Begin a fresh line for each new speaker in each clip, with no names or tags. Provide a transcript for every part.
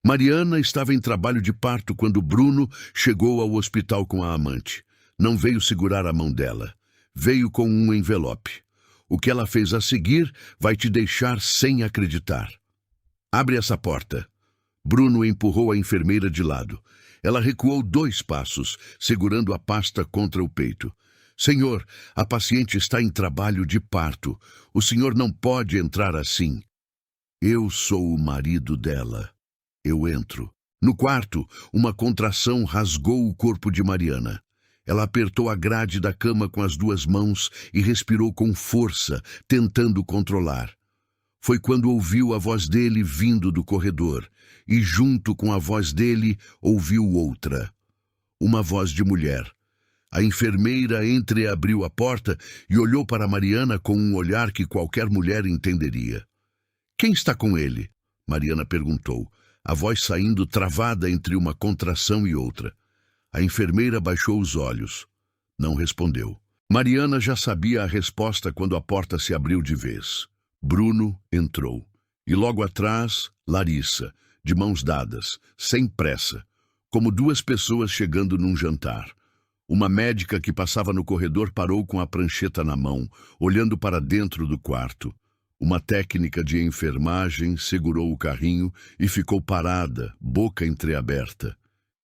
Mariana estava em trabalho de parto quando Bruno chegou ao hospital com a amante. Não veio segurar a mão dela. Veio com um envelope. O que ela fez a seguir vai te deixar sem acreditar. Abre essa porta. Bruno empurrou a enfermeira de lado. Ela recuou 2 passos, segurando a pasta contra o peito. Senhor, a paciente está em trabalho de parto. O senhor não pode entrar assim. Eu sou o marido dela. Eu entro. No quarto, uma contração rasgou o corpo de Mariana. Ela apertou a grade da cama com as 2 mãos e respirou com força, tentando controlar. Foi quando ouviu a voz dele vindo do corredor, e junto com a voz dele, ouviu outra. Uma voz de mulher. A enfermeira entreabriu a porta e olhou para Mariana com um olhar que qualquer mulher entenderia. Quem está com ele? Mariana perguntou, a voz saindo travada entre uma contração e outra. A enfermeira baixou os olhos. Não respondeu. Mariana já sabia a resposta quando a porta se abriu de vez. Bruno entrou. E logo atrás, Larissa, de mãos dadas, sem pressa, como 2 pessoas chegando num jantar. Uma médica que passava no corredor parou com a prancheta na mão, olhando para dentro do quarto. Uma técnica de enfermagem segurou o carrinho e ficou parada, boca entreaberta.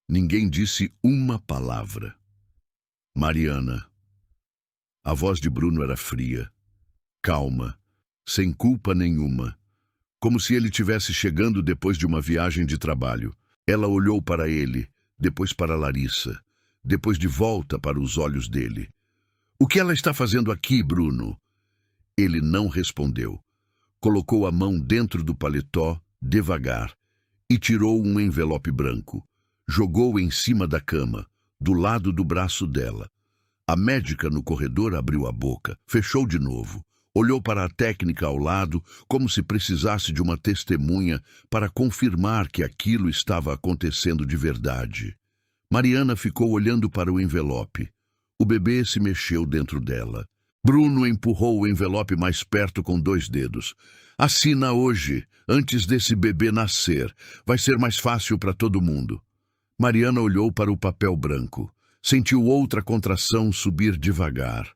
Ninguém disse uma palavra. Mariana. A voz de Bruno era fria, calma, sem culpa nenhuma, como se ele tivesse chegando depois de uma viagem de trabalho. Ela olhou para ele, depois para Larissa, depois de volta para os olhos dele. O que ela está fazendo aqui, Bruno? Ele não respondeu. Colocou a mão dentro do paletó, devagar, e tirou um envelope branco. Jogou em cima da cama, do lado do braço dela. A médica no corredor abriu a boca, fechou de novo. Olhou para a técnica ao lado, como se precisasse de uma testemunha para confirmar que aquilo estava acontecendo de verdade. Mariana ficou olhando para o envelope. O bebê se mexeu dentro dela. Bruno empurrou o envelope mais perto com 2 dedos. Assina hoje, antes desse bebê nascer. Vai ser mais fácil para todo mundo. Mariana olhou para o papel branco. Sentiu outra contração subir devagar.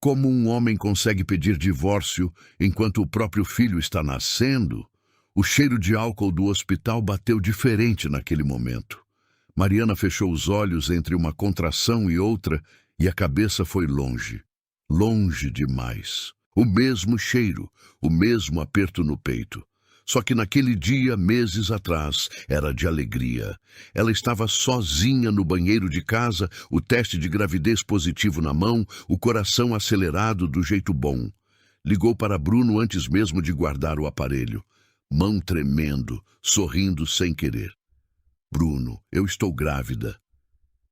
Como um homem consegue pedir divórcio enquanto o próprio filho está nascendo? O cheiro de álcool do hospital bateu diferente naquele momento. Mariana fechou os olhos entre uma contração e outra e a cabeça foi longe. Longe demais. O mesmo cheiro, o mesmo aperto no peito. Só que naquele dia, meses atrás, era de alegria. Ela estava sozinha no banheiro de casa, o teste de gravidez positivo na mão, o coração acelerado do jeito bom. Ligou para Bruno antes mesmo de guardar o aparelho. Mão tremendo, sorrindo sem querer. Bruno, eu estou grávida.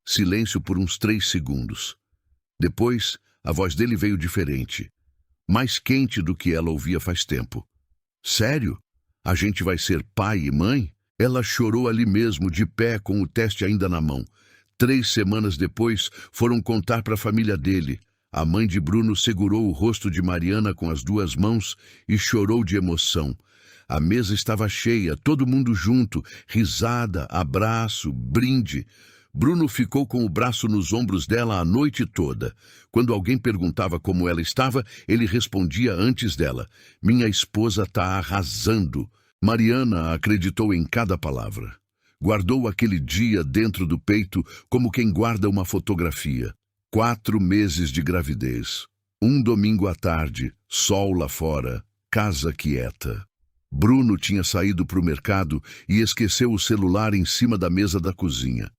Silêncio por uns 3 segundos. Depois, a voz dele veio diferente. Mais quente do que ela ouvia faz tempo. Sério? A gente vai ser pai e mãe? Ela chorou ali mesmo, de pé, com o teste ainda na mão. 3 semanas depois, foram contar para a família dele. A mãe de Bruno segurou o rosto de Mariana com as 2 mãos e chorou de emoção. A mesa estava cheia, todo mundo junto, risada, abraço, brinde. Bruno ficou com o braço nos ombros dela a noite toda. Quando alguém perguntava como ela estava, ele respondia antes dela. Minha esposa está arrasando. Mariana acreditou em cada palavra. Guardou aquele dia dentro do peito como quem guarda uma fotografia. 4 meses de gravidez. Um domingo à tarde, sol lá fora, casa quieta. Bruno tinha saído para o mercado e esqueceu o celular em cima da mesa da cozinha.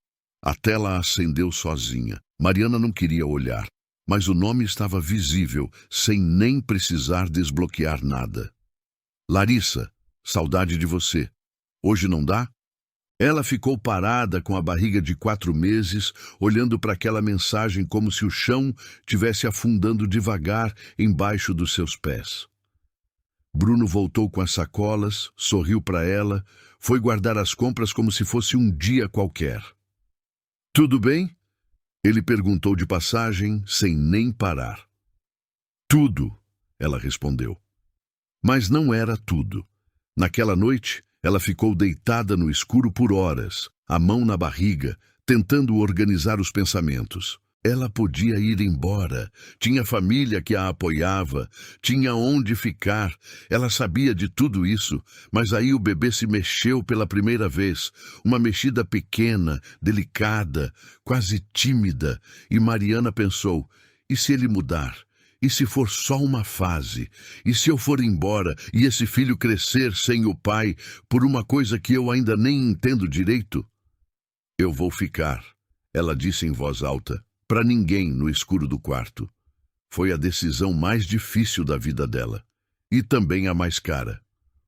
A tela acendeu sozinha. Mariana não queria olhar, mas o nome estava visível, sem nem precisar desbloquear nada. Larissa, saudade de você. Hoje não dá? Ela ficou parada com a barriga de 4 meses, olhando para aquela mensagem como se o chão tivesse afundando devagar embaixo dos seus pés. Bruno voltou com as sacolas, sorriu para ela, foi guardar as compras como se fosse um dia qualquer. Tudo bem? Ele perguntou de passagem, sem nem parar. Tudo, ela respondeu. Mas não era tudo. Naquela noite, Ela ficou deitada no escuro por horas, a mão na barriga, tentando organizar os pensamentos. Ela podia ir embora, tinha família que a apoiava, tinha onde ficar, ela sabia de tudo isso, mas aí o bebê se mexeu pela primeira vez, uma mexida pequena, delicada, quase tímida, e Mariana pensou, e se ele mudar? E se for só uma fase? E se eu for embora e esse filho crescer sem o pai por uma coisa que eu ainda nem entendo direito? Eu vou ficar, ela disse em voz alta. Para ninguém no escuro do quarto. Foi a decisão mais difícil da vida dela. E também a mais cara.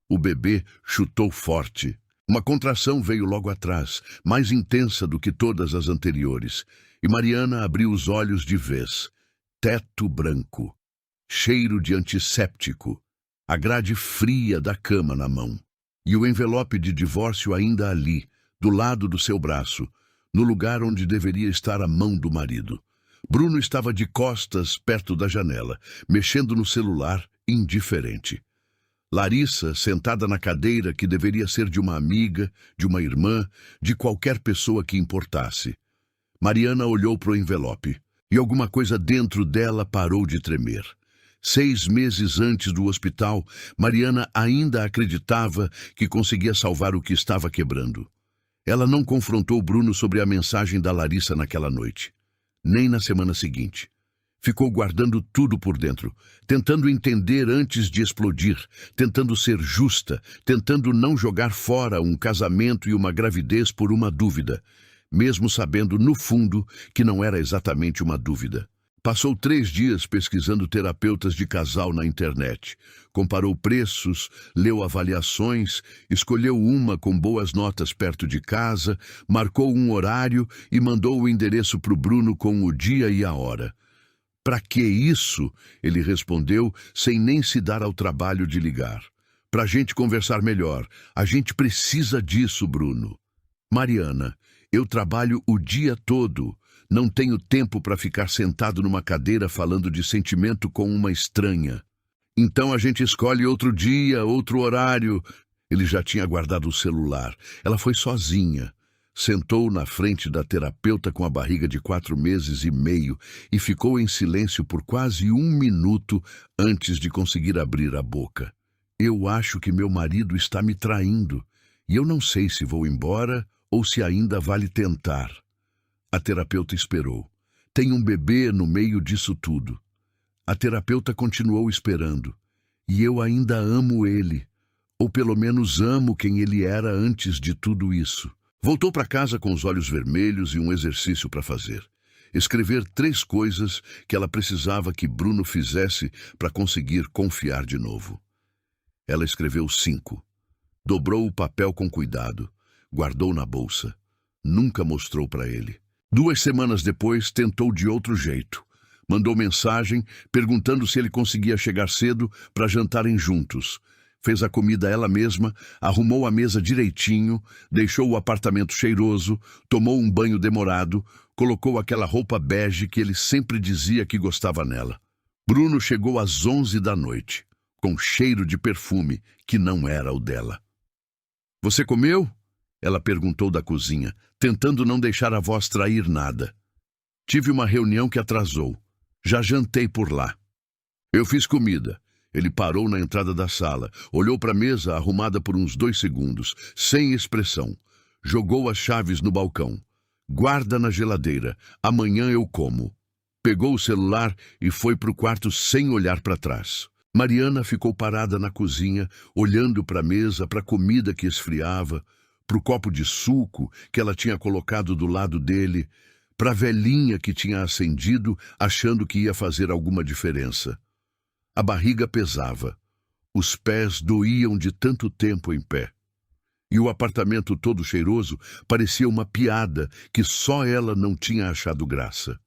O bebê chutou forte. Uma contração veio logo atrás, mais intensa do que todas as anteriores. E Mariana abriu os olhos de vez. Teto branco. Cheiro de antisséptico. A grade fria da cama na mão. E o envelope de divórcio ainda ali, do lado do seu braço, no lugar onde deveria estar a mão do marido. Bruno estava de costas perto da janela, mexendo no celular, indiferente. Larissa, sentada na cadeira que deveria ser de uma amiga, de uma irmã, de qualquer pessoa que importasse. Mariana olhou para o envelope, e alguma coisa dentro dela parou de tremer. 6 meses antes do hospital, Mariana ainda acreditava que conseguia salvar o que estava quebrando. Ela não confrontou Bruno sobre a mensagem da Larissa naquela noite, nem na semana seguinte. Ficou guardando tudo por dentro, tentando entender antes de explodir, tentando ser justa, tentando não jogar fora um casamento e uma gravidez por uma dúvida, mesmo sabendo, no fundo, que não era exatamente uma dúvida. Passou 3 dias pesquisando terapeutas de casal na internet. Comparou preços, leu avaliações, escolheu uma com boas notas perto de casa, marcou um horário e mandou o endereço para o Bruno com o dia e a hora. Para que isso? Ele respondeu, sem nem se dar ao trabalho de ligar. Para a gente conversar melhor. A gente precisa disso, Bruno. Mariana, eu trabalho o dia todo. Não tenho tempo para ficar sentado numa cadeira falando de sentimento com uma estranha. Então a gente escolhe outro dia, outro horário. Ele já tinha guardado o celular. Ela foi sozinha. Sentou na frente da terapeuta com a barriga de 4 meses e meio e ficou em silêncio por quase 1 minuto antes de conseguir abrir a boca. Eu acho que meu marido está me traindo e eu não sei se vou embora ou se ainda vale tentar. A terapeuta esperou. Tem um bebê no meio disso tudo. A terapeuta continuou esperando. E eu ainda amo ele. Ou pelo menos amo quem ele era antes de tudo isso. Voltou para casa com os olhos vermelhos e um exercício para fazer. Escrever 3 coisas que ela precisava que Bruno fizesse para conseguir confiar de novo. Ela escreveu 5. Dobrou o papel com cuidado. Guardou na bolsa. Nunca mostrou para ele. 2 semanas depois, tentou de outro jeito. Mandou mensagem perguntando se ele conseguia chegar cedo para jantarem juntos. Fez a comida ela mesma, arrumou a mesa direitinho, deixou o apartamento cheiroso, tomou um banho demorado, colocou aquela roupa bege que ele sempre dizia que gostava nela. Bruno chegou às 11 da noite, com cheiro de perfume que não era o dela. Você comeu? Ela perguntou da cozinha, tentando não deixar a voz trair nada. Tive uma reunião que atrasou. Já jantei por lá. Eu fiz comida. Ele parou na entrada da sala, olhou para a mesa arrumada por uns 2 segundos, sem expressão. Jogou as chaves no balcão. Guarda na geladeira. Amanhã eu como. Pegou o celular e foi para o quarto sem olhar para trás. Mariana ficou parada na cozinha, olhando para a mesa, para a comida que esfriava, para o copo de suco que ela tinha colocado do lado dele, para a velhinha que tinha acendido, achando que ia fazer alguma diferença. A barriga pesava. Os pés doíam de tanto tempo em pé. E o apartamento todo cheiroso parecia uma piada que só ela não tinha achado graça.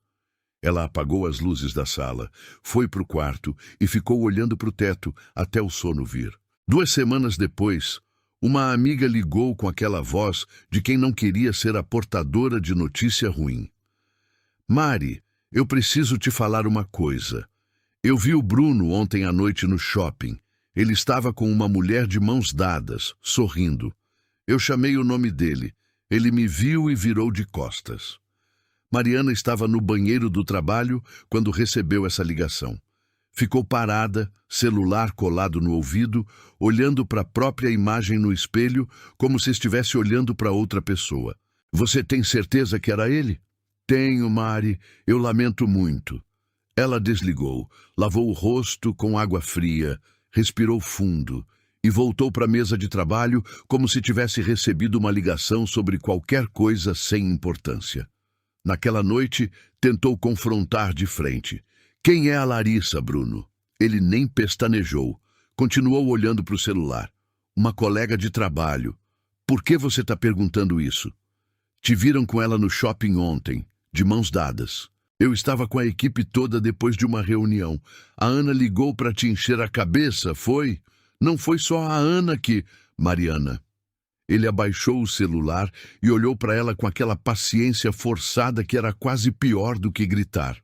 Ela apagou as luzes da sala, foi para o quarto e ficou olhando para o teto até o sono vir. 2 semanas depois, uma amiga ligou com aquela voz de quem não queria ser a portadora de notícia ruim. Mari, eu preciso te falar uma coisa. Eu vi o Bruno ontem à noite no shopping. Ele estava com uma mulher de mãos dadas, sorrindo. Eu chamei o nome dele. Ele me viu e virou de costas. Mariana estava no banheiro do trabalho quando recebeu essa ligação. Ficou parada, celular colado no ouvido, olhando para a própria imagem no espelho, como se estivesse olhando para outra pessoa. Você tem certeza que era ele? Tenho, Mari. Eu lamento muito. Ela desligou, lavou o rosto com água fria, respirou fundo e voltou para a mesa de trabalho como se tivesse recebido uma ligação sobre qualquer coisa sem importância. Naquela noite, tentou confrontar de frente. Quem é a Larissa, Bruno? Ele nem pestanejou. Continuou olhando para o celular. Uma colega de trabalho. Por que você está perguntando isso? Te viram com ela no shopping ontem, de mãos dadas. Eu estava com a equipe toda depois de uma reunião. A Ana ligou para te encher a cabeça, foi? Não foi só a Ana que... Mariana. Ele abaixou o celular e olhou para ela com aquela paciência forçada que era quase pior do que gritar.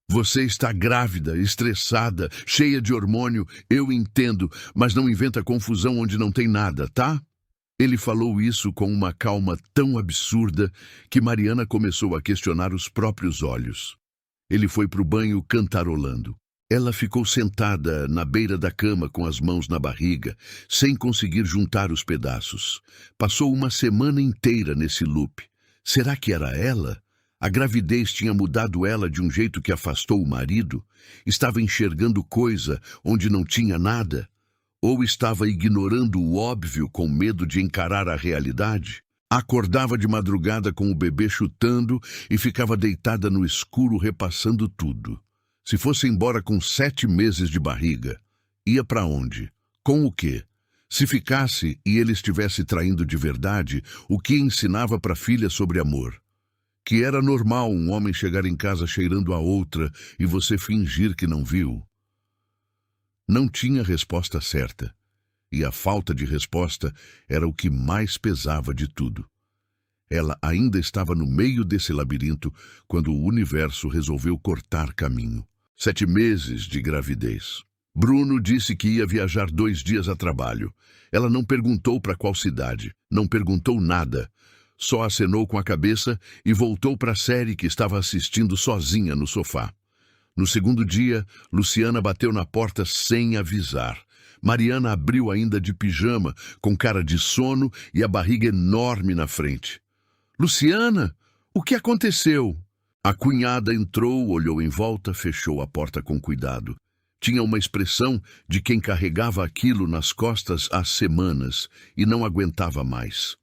Você está grávida, estressada, cheia de hormônio, eu entendo, mas não inventa confusão onde não tem nada, tá? Ele falou isso com uma calma tão absurda que Mariana começou a questionar os próprios olhos. Ele foi para o banho cantarolando. Ela ficou sentada na beira da cama com as mãos na barriga, sem conseguir juntar os pedaços. Passou uma semana inteira nesse loop. Será que era ela? A gravidez tinha mudado ela de um jeito que afastou o marido? Estava enxergando coisa onde não tinha nada? Ou estava ignorando o óbvio com medo de encarar a realidade? Acordava de madrugada com o bebê chutando e ficava deitada no escuro repassando tudo. Se fosse embora com 7 meses de barriga, ia para onde? Com o quê? Se ficasse e ele estivesse traindo de verdade, o que ensinava para a filha sobre amor? Que era normal um homem chegar em casa cheirando a outra e você fingir que não viu. Não tinha resposta certa, e a falta de resposta era o que mais pesava de tudo. Ela ainda estava no meio desse labirinto quando o universo resolveu cortar caminho. 7 meses de gravidez. Bruno disse que ia viajar 2 dias a trabalho. Ela não perguntou para qual cidade, não perguntou nada. Só acenou com a cabeça e voltou para a série que estava assistindo sozinha no sofá. No segundo dia, Luciana bateu na porta sem avisar. Mariana abriu ainda de pijama, com cara de sono e a barriga enorme na frente. Luciana, o que aconteceu? A cunhada entrou, olhou em volta, fechou a porta com cuidado. Tinha uma expressão de quem carregava aquilo nas costas há semanas e não aguentava mais.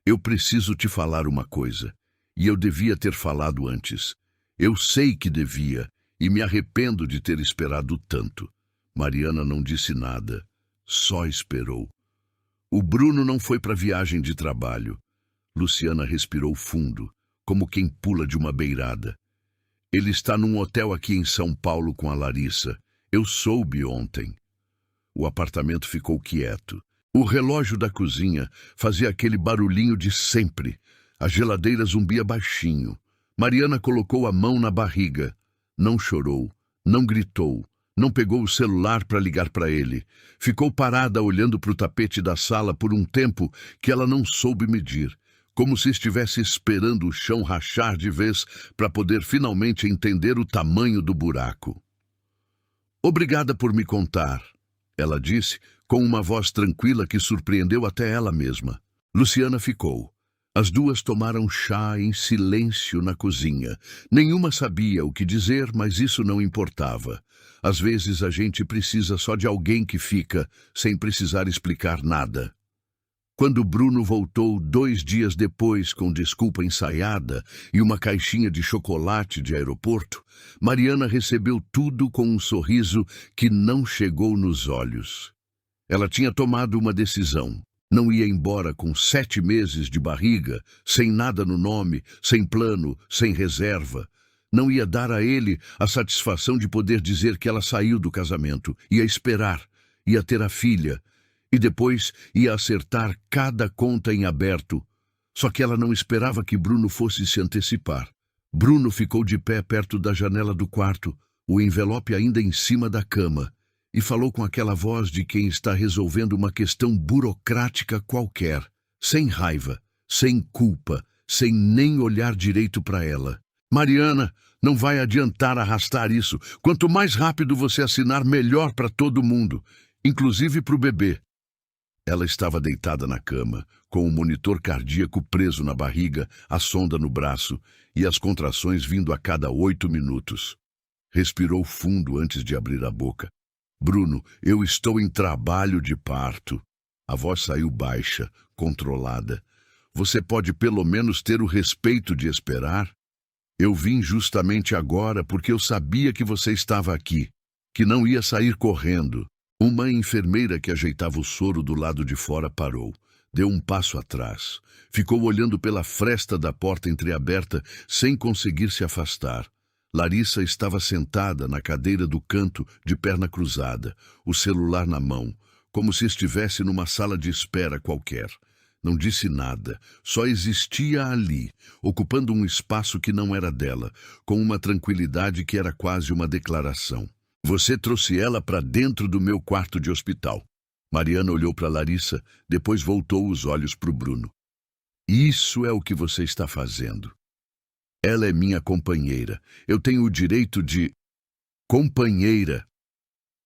Eu preciso te falar uma coisa, e eu devia ter falado antes. Eu sei que devia, e me arrependo de ter esperado tanto. Mariana não disse nada, só esperou. O Bruno não foi para a viagem de trabalho. Luciana respirou fundo, como quem pula de uma beirada. Ele está num hotel aqui em São Paulo com a Larissa. Eu soube ontem. O apartamento ficou quieto. O relógio da cozinha fazia aquele barulhinho de sempre. A geladeira zumbia baixinho. Mariana colocou a mão na barriga. Não chorou, não gritou, não pegou o celular para ligar para ele. Ficou parada olhando para o tapete da sala por um tempo que ela não soube medir, como se estivesse esperando o chão rachar de vez para poder finalmente entender o tamanho do buraco. Obrigada por me contar, ela disse, com uma voz tranquila que surpreendeu até ela mesma. Luciana ficou. As duas tomaram chá em silêncio na cozinha. Nenhuma sabia o que dizer, mas isso não importava. Às vezes a gente precisa só de alguém que fica, sem precisar explicar nada. Quando Bruno voltou 2 dias depois com desculpa ensaiada e uma caixinha de chocolate de aeroporto, Mariana recebeu tudo com um sorriso que não chegou nos olhos. Ela tinha tomado uma decisão. Não ia embora com 7 meses de barriga, sem nada no nome, sem plano, sem reserva. Não ia dar a ele a satisfação de poder dizer que ela saiu do casamento. Ia esperar, ia ter a filha, e depois ia acertar cada conta em aberto. Só que ela não esperava que Bruno fosse se antecipar. Bruno ficou de pé perto da janela do quarto, o envelope ainda em cima da cama, e falou com aquela voz de quem está resolvendo uma questão burocrática qualquer. sem raiva, sem culpa, sem nem olhar direito para ela. Mariana, não vai adiantar arrastar isso. Quanto mais rápido você assinar, melhor para todo mundo, inclusive para o bebê. Ela estava deitada na cama, com o monitor cardíaco preso na barriga, a sonda no braço e as contrações vindo a cada 8 minutos. Respirou fundo antes de abrir a boca. Bruno, eu estou em trabalho de parto. A voz saiu baixa, controlada. Você pode pelo menos ter o respeito de esperar? Eu vim justamente agora porque eu sabia que você estava aqui, que não ia sair correndo. Uma enfermeira que ajeitava o soro do lado de fora parou. Deu um passo atrás. Ficou olhando pela fresta da porta entreaberta sem conseguir se afastar. Larissa estava sentada na cadeira do canto, de perna cruzada, o celular na mão, como se estivesse numa sala de espera qualquer. Não disse nada, só existia ali, ocupando um espaço que não era dela, com uma tranquilidade que era quase uma declaração. Você trouxe ela para dentro do meu quarto de hospital. Mariana olhou para Larissa, depois voltou os olhos para o Bruno. Isso é o que você está fazendo. Ela é minha companheira. Eu tenho o direito de... Companheira.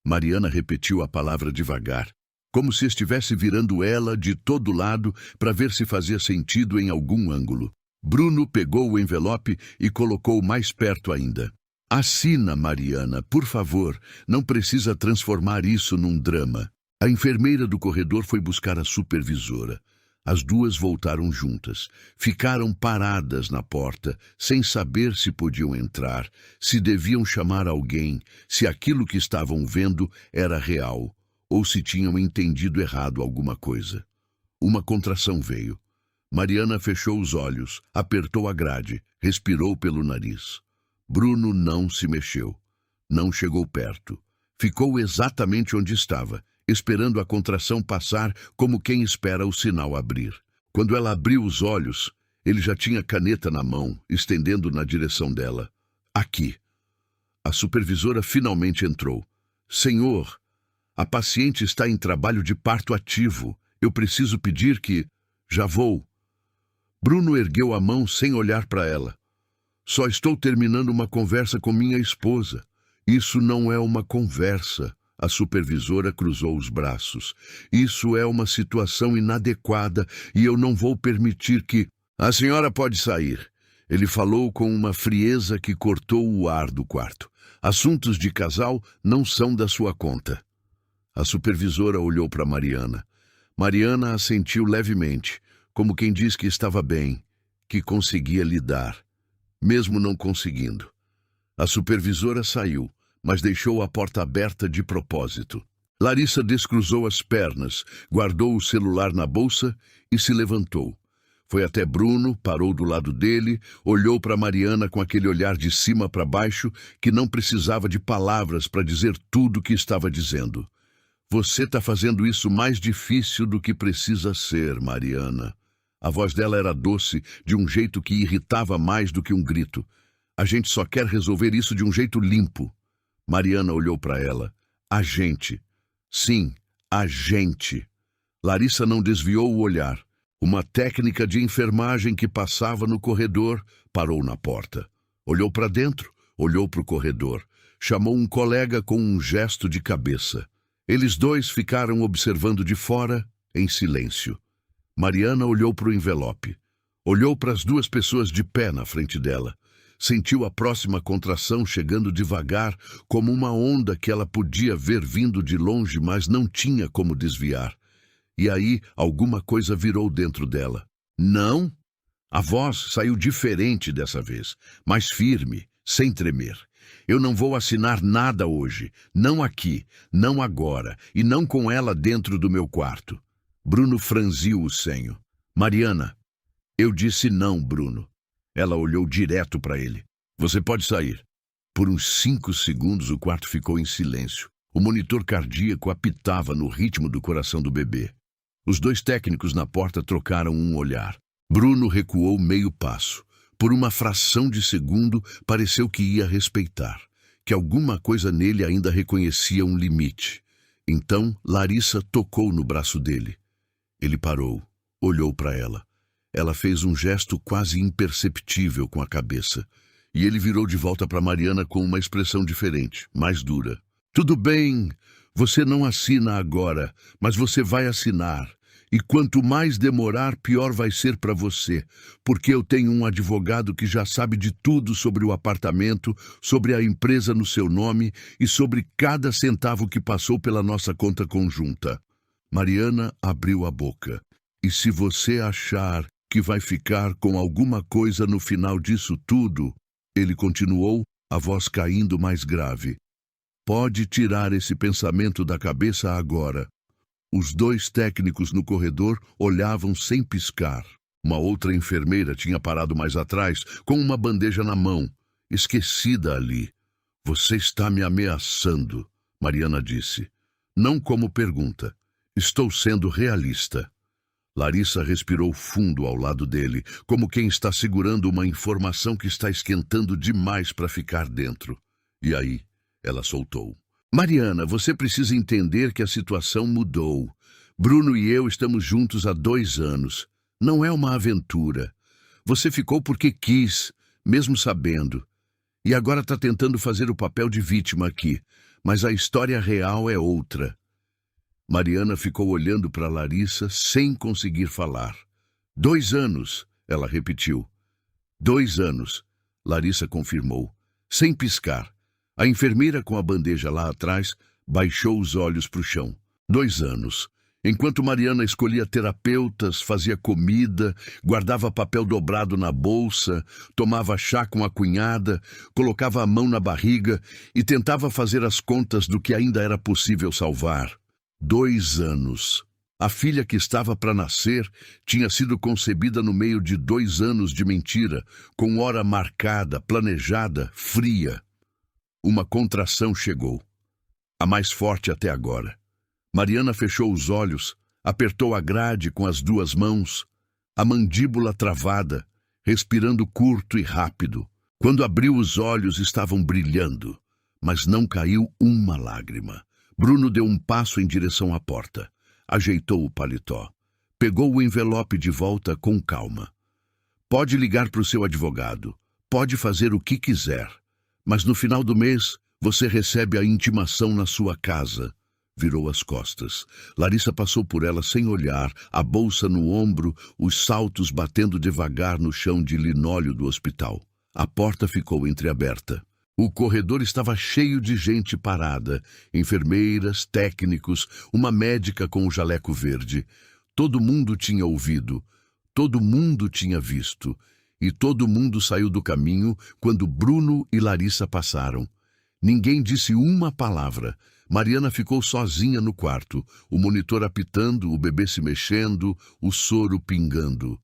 Mariana repetiu a palavra devagar, como se estivesse virando ela de todo lado para ver se fazia sentido em algum ângulo. Bruno pegou o envelope e colocou mais perto ainda. Assina, Mariana, por favor. Não precisa transformar isso num drama. A enfermeira do corredor foi buscar a supervisora. As duas voltaram juntas. Ficaram paradas na porta, sem saber se podiam entrar, se deviam chamar alguém, se aquilo que estavam vendo era real, ou se tinham entendido errado alguma coisa. Uma contração veio. Mariana fechou os olhos, apertou a grade, respirou pelo nariz. Bruno não se mexeu. Não chegou perto. Ficou exatamente onde estava, esperando a contração passar como quem espera o sinal abrir. Quando ela abriu os olhos, ele já tinha caneta na mão, estendendo na direção dela. Aqui. A supervisora finalmente entrou. Senhor, a paciente está em trabalho de parto ativo. Eu preciso pedir que... Já vou. Bruno ergueu a mão sem olhar para ela. Só estou terminando uma conversa com minha esposa. Isso não é uma conversa. A supervisora cruzou os braços. Isso é uma situação inadequada e eu não vou permitir que... A senhora pode sair. Ele falou com uma frieza que cortou o ar do quarto. Assuntos de casal não são da sua conta. A supervisora olhou para Mariana. Mariana assentiu levemente, como quem diz que estava bem, que conseguia lidar, mesmo não conseguindo. A supervisora saiu, mas deixou a porta aberta de propósito. Larissa descruzou as pernas, guardou o celular na bolsa e se levantou. Foi até Bruno, parou do lado dele, olhou para Mariana com aquele olhar de cima para baixo que não precisava de palavras para dizer tudo o que estava dizendo. Você está fazendo isso mais difícil do que precisa ser, Mariana. A voz dela era doce, de um jeito que irritava mais do que um grito. A gente só quer resolver isso de um jeito limpo. Mariana olhou para ela. A gente. Sim, a gente. Larissa não desviou o olhar. Uma técnica de enfermagem que passava no corredor parou na porta. Olhou para dentro, olhou para o corredor. Chamou um colega com um gesto de cabeça. Eles dois ficaram observando de fora, em silêncio. Mariana olhou para o envelope. Olhou para as duas pessoas de pé na frente dela. Sentiu a próxima contração chegando devagar, como uma onda que ela podia ver vindo de longe, mas não tinha como desviar. E aí alguma coisa virou dentro dela. Não! A voz saiu diferente dessa vez, mais firme, sem tremer. Eu não vou assinar nada hoje, não aqui, não agora, e não com ela dentro do meu quarto. Bruno franziu o senho. Mariana, eu disse não, Bruno. Ela olhou direto para ele. Você pode sair. Por uns 5 segundos o quarto ficou em silêncio. O monitor cardíaco apitava no ritmo do coração do bebê. Os dois técnicos na porta trocaram um olhar. Bruno recuou meio passo. Por uma fração de segundo, pareceu que ia respeitar, que alguma coisa nele ainda reconhecia um limite. Então, Larissa tocou no braço dele. Ele parou, olhou para ela. Ela fez um gesto quase imperceptível com a cabeça. E ele virou de volta para Mariana com uma expressão diferente, mais dura. Tudo bem, você não assina agora, mas você vai assinar. E quanto mais demorar, pior vai ser para você, porque eu tenho um advogado que já sabe de tudo sobre o apartamento, sobre a empresa no seu nome e sobre cada centavo que passou pela nossa conta conjunta. Mariana abriu a boca. E se você achar que vai ficar com alguma coisa no final disso tudo, ele continuou, a voz caindo mais grave. Pode tirar esse pensamento da cabeça agora. Os dois técnicos no corredor olhavam sem piscar. Uma outra enfermeira tinha parado mais atrás, com uma bandeja na mão, esquecida ali. Você está me ameaçando, Mariana disse. Não como pergunta. Estou sendo realista. Larissa respirou fundo ao lado dele, como quem está segurando uma informação que está esquentando demais para ficar dentro. E aí, ela soltou. Mariana, você precisa entender que a situação mudou. Bruno e eu estamos juntos há 2 anos. Não é uma aventura. Você ficou porque quis, mesmo sabendo. E agora está tentando fazer o papel de vítima aqui. Mas a história real é outra. Mariana ficou olhando para Larissa sem conseguir falar. 2 anos, ela repetiu. 2 anos, Larissa confirmou, sem piscar. A enfermeira com a bandeja lá atrás baixou os olhos para o chão. 2 anos. Enquanto Mariana escolhia terapeutas, fazia comida, guardava papel dobrado na bolsa, tomava chá com a cunhada, colocava a mão na barriga e tentava fazer as contas do que ainda era possível salvar. 2 anos. A filha que estava para nascer tinha sido concebida no meio de 2 anos de mentira, com hora marcada, planejada, fria. Uma contração chegou, a mais forte até agora. Mariana fechou os olhos, apertou a grade com as 2 mãos, a mandíbula travada, respirando curto e rápido. Quando abriu os olhos, estavam brilhando, mas não caiu uma lágrima. Bruno deu um passo em direção à porta. Ajeitou o paletó. Pegou o envelope de volta com calma. Pode ligar para o seu advogado. Pode fazer o que quiser. Mas no final do mês, você recebe a intimação na sua casa. Virou as costas. Larissa passou por ela sem olhar, a bolsa no ombro, os saltos batendo devagar no chão de linóleo do hospital. A porta ficou entreaberta. O corredor estava cheio de gente parada, enfermeiras, técnicos, uma médica com o jaleco verde. Todo mundo tinha ouvido, todo mundo tinha visto, e todo mundo saiu do caminho quando Bruno e Larissa passaram. Ninguém disse uma palavra. Mariana ficou sozinha no quarto, o monitor apitando, o bebê se mexendo, o soro pingando.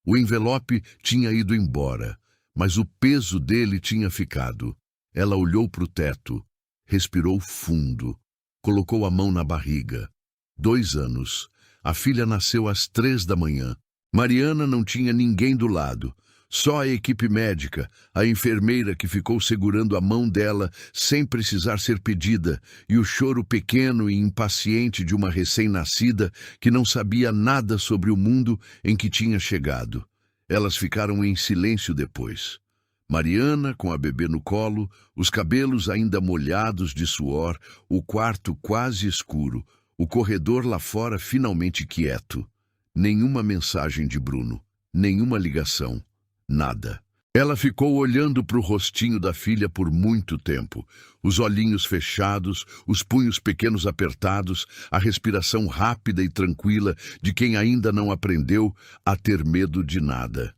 O envelope tinha ido embora, mas o peso dele tinha ficado. Ela olhou para o teto, respirou fundo, colocou a mão na barriga. 2 anos. A filha nasceu às 3 da manhã. Mariana não tinha ninguém do lado. Só a equipe médica, a enfermeira que ficou segurando a mão dela sem precisar ser pedida, e o choro pequeno e impaciente de uma recém-nascida que não sabia nada sobre o mundo em que tinha chegado. Elas ficaram em silêncio depois. Mariana, com a bebê no colo, os cabelos ainda molhados de suor, o quarto quase escuro, o corredor lá fora finalmente quieto. Nenhuma mensagem de Bruno, nenhuma ligação, nada. Ela ficou olhando para o rostinho da filha por muito tempo, os olhinhos fechados, os punhos pequenos apertados, a respiração rápida e tranquila de quem ainda não aprendeu a ter medo de nada.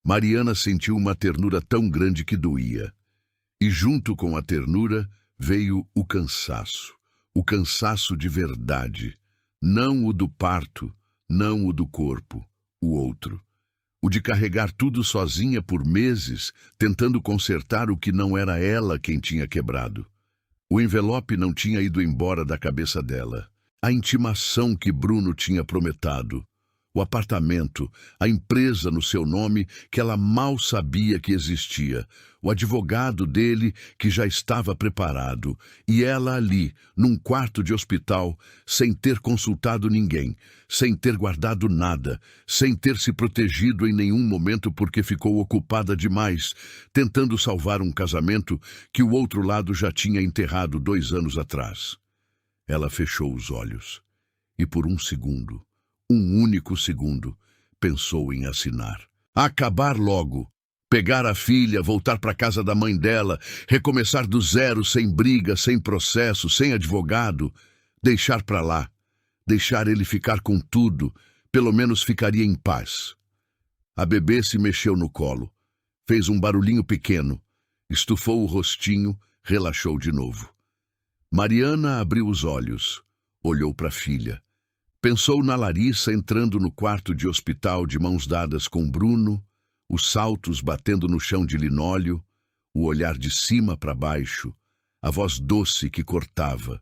Mariana sentiu uma ternura tão grande que doía. E junto com a ternura veio o cansaço de verdade, não o do parto, não o do corpo, o outro. O de carregar tudo sozinha por meses, tentando consertar o que não era ela quem tinha quebrado. O envelope não tinha ido embora da cabeça dela. A intimação que Bruno tinha prometido, o apartamento, a empresa no seu nome que ela mal sabia que existia, o advogado dele que já estava preparado, e ela ali, num quarto de hospital, sem ter consultado ninguém, sem ter guardado nada, sem ter se protegido em nenhum momento porque ficou ocupada demais, tentando salvar um casamento que o outro lado já tinha enterrado 2 anos atrás. Ela fechou os olhos e por um segundo, um único segundo, pensou em assinar. Acabar logo. Pegar a filha, voltar para casa da mãe dela, recomeçar do zero, sem briga, sem processo, sem advogado. Deixar para lá. Deixar ele ficar com tudo. Pelo menos ficaria em paz. A bebê se mexeu no colo. Fez um barulhinho pequeno. Estufou o rostinho, relaxou de novo. Mariana abriu os olhos. Olhou para a filha. Pensou na Larissa entrando no quarto de hospital de mãos dadas com Bruno, os saltos batendo no chão de linóleo, o olhar de cima para baixo, a voz doce que cortava.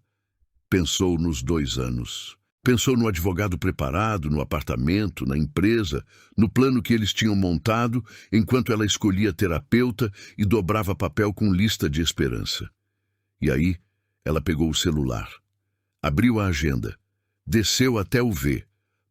Pensou nos 2 anos. Pensou no advogado preparado, no apartamento, na empresa, no plano que eles tinham montado, enquanto ela escolhia terapeuta e dobrava papel com lista de esperança. E aí, ela pegou o celular. Abriu a agenda. Desceu até o V.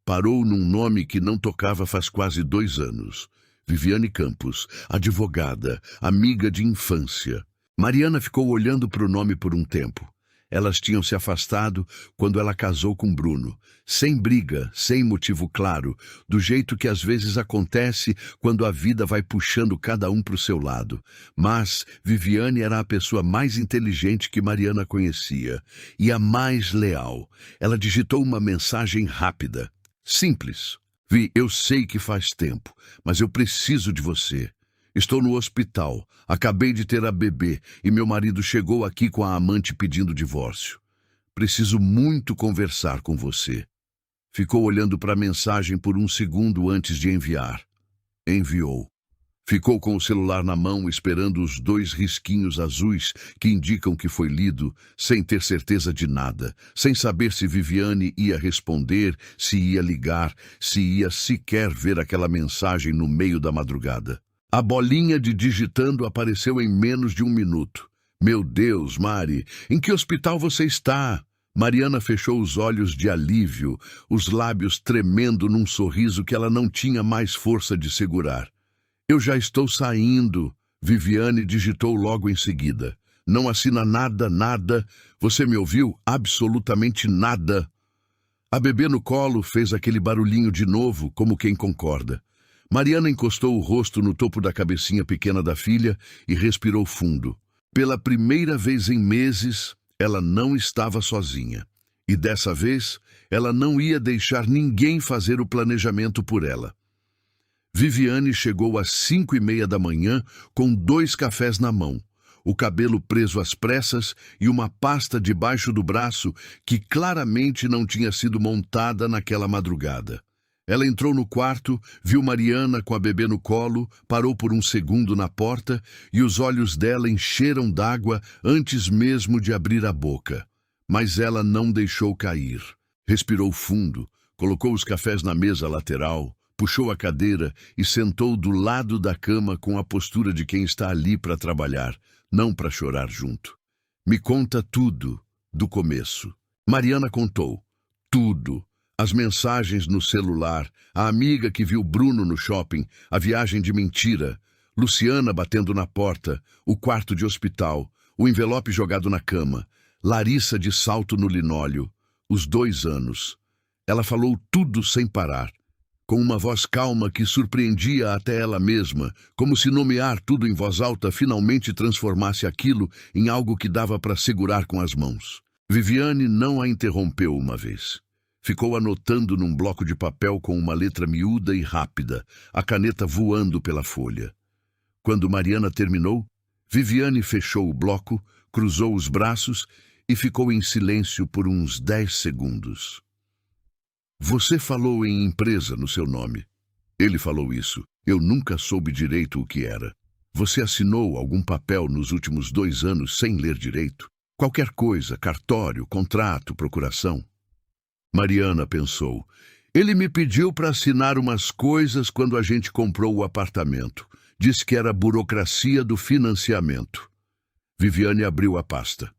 Parou num nome que não tocava faz quase 2 anos. Viviane Campos, advogada, amiga de infância. Mariana ficou olhando para o nome por um tempo. Elas tinham se afastado quando ela casou com Bruno, sem briga, sem motivo claro, do jeito que às vezes acontece quando a vida vai puxando cada um para o seu lado. Mas Viviane era a pessoa mais inteligente que Mariana conhecia e a mais leal. Ela digitou uma mensagem rápida, simples. Vi, eu sei que faz tempo, mas eu preciso de você. Estou no hospital, acabei de ter a bebê e meu marido chegou aqui com a amante pedindo divórcio. Preciso muito conversar com você. Ficou olhando para a mensagem por um segundo antes de enviar. Enviou. Ficou com o celular na mão esperando os 2 risquinhos azuis que indicam que foi lido, sem ter certeza de nada, sem saber se Viviane ia responder, se ia ligar, se ia sequer ver aquela mensagem no meio da madrugada. A bolinha de digitando apareceu em menos de 1 minuto. Meu Deus, Mari, em que hospital você está? Mariana fechou os olhos de alívio, os lábios tremendo num sorriso que ela não tinha mais força de segurar. Eu já estou saindo, Viviane digitou logo em seguida. Não assina nada, nada. Você me ouviu? Absolutamente nada. A bebê no colo fez aquele barulhinho de novo, como quem concorda. Mariana encostou o rosto no topo da cabecinha pequena da filha e respirou fundo. Pela primeira vez em meses, ela não estava sozinha. E dessa vez, ela não ia deixar ninguém fazer o planejamento por ela. Viviane chegou às 5:30 da manhã com 2 cafés na mão, o cabelo preso às pressas e uma pasta debaixo do braço que claramente não tinha sido montada naquela madrugada. Ela entrou no quarto, viu Mariana com a bebê no colo, parou por um segundo na porta e os olhos dela encheram d'água antes mesmo de abrir a boca. Mas ela não deixou cair. Respirou fundo, colocou os cafés na mesa lateral, puxou a cadeira e sentou do lado da cama com a postura de quem está ali para trabalhar, não para chorar junto. Me conta tudo, do começo. Mariana contou. Tudo. As mensagens no celular, a amiga que viu Bruno no shopping, a viagem de mentira, Luciana batendo na porta, o quarto de hospital, o envelope jogado na cama, Larissa de salto no linóleo, os 2 anos. Ela falou tudo sem parar, com uma voz calma que surpreendia até ela mesma, como se nomear tudo em voz alta finalmente transformasse aquilo em algo que dava para segurar com as mãos. Viviane não a interrompeu uma vez. Ficou anotando num bloco de papel com uma letra miúda e rápida, a caneta voando pela folha. Quando Mariana terminou, Viviane fechou o bloco, cruzou os braços e ficou em silêncio por uns 10 segundos. Você falou em empresa no seu nome. Ele falou isso. Eu nunca soube direito o que era. Você assinou algum papel nos últimos 2 anos sem ler direito? Qualquer coisa, cartório, contrato, procuração? Mariana pensou. Ele me pediu para assinar umas coisas quando a gente comprou o apartamento. Disse que era burocracia do financiamento. Viviane abriu a pasta.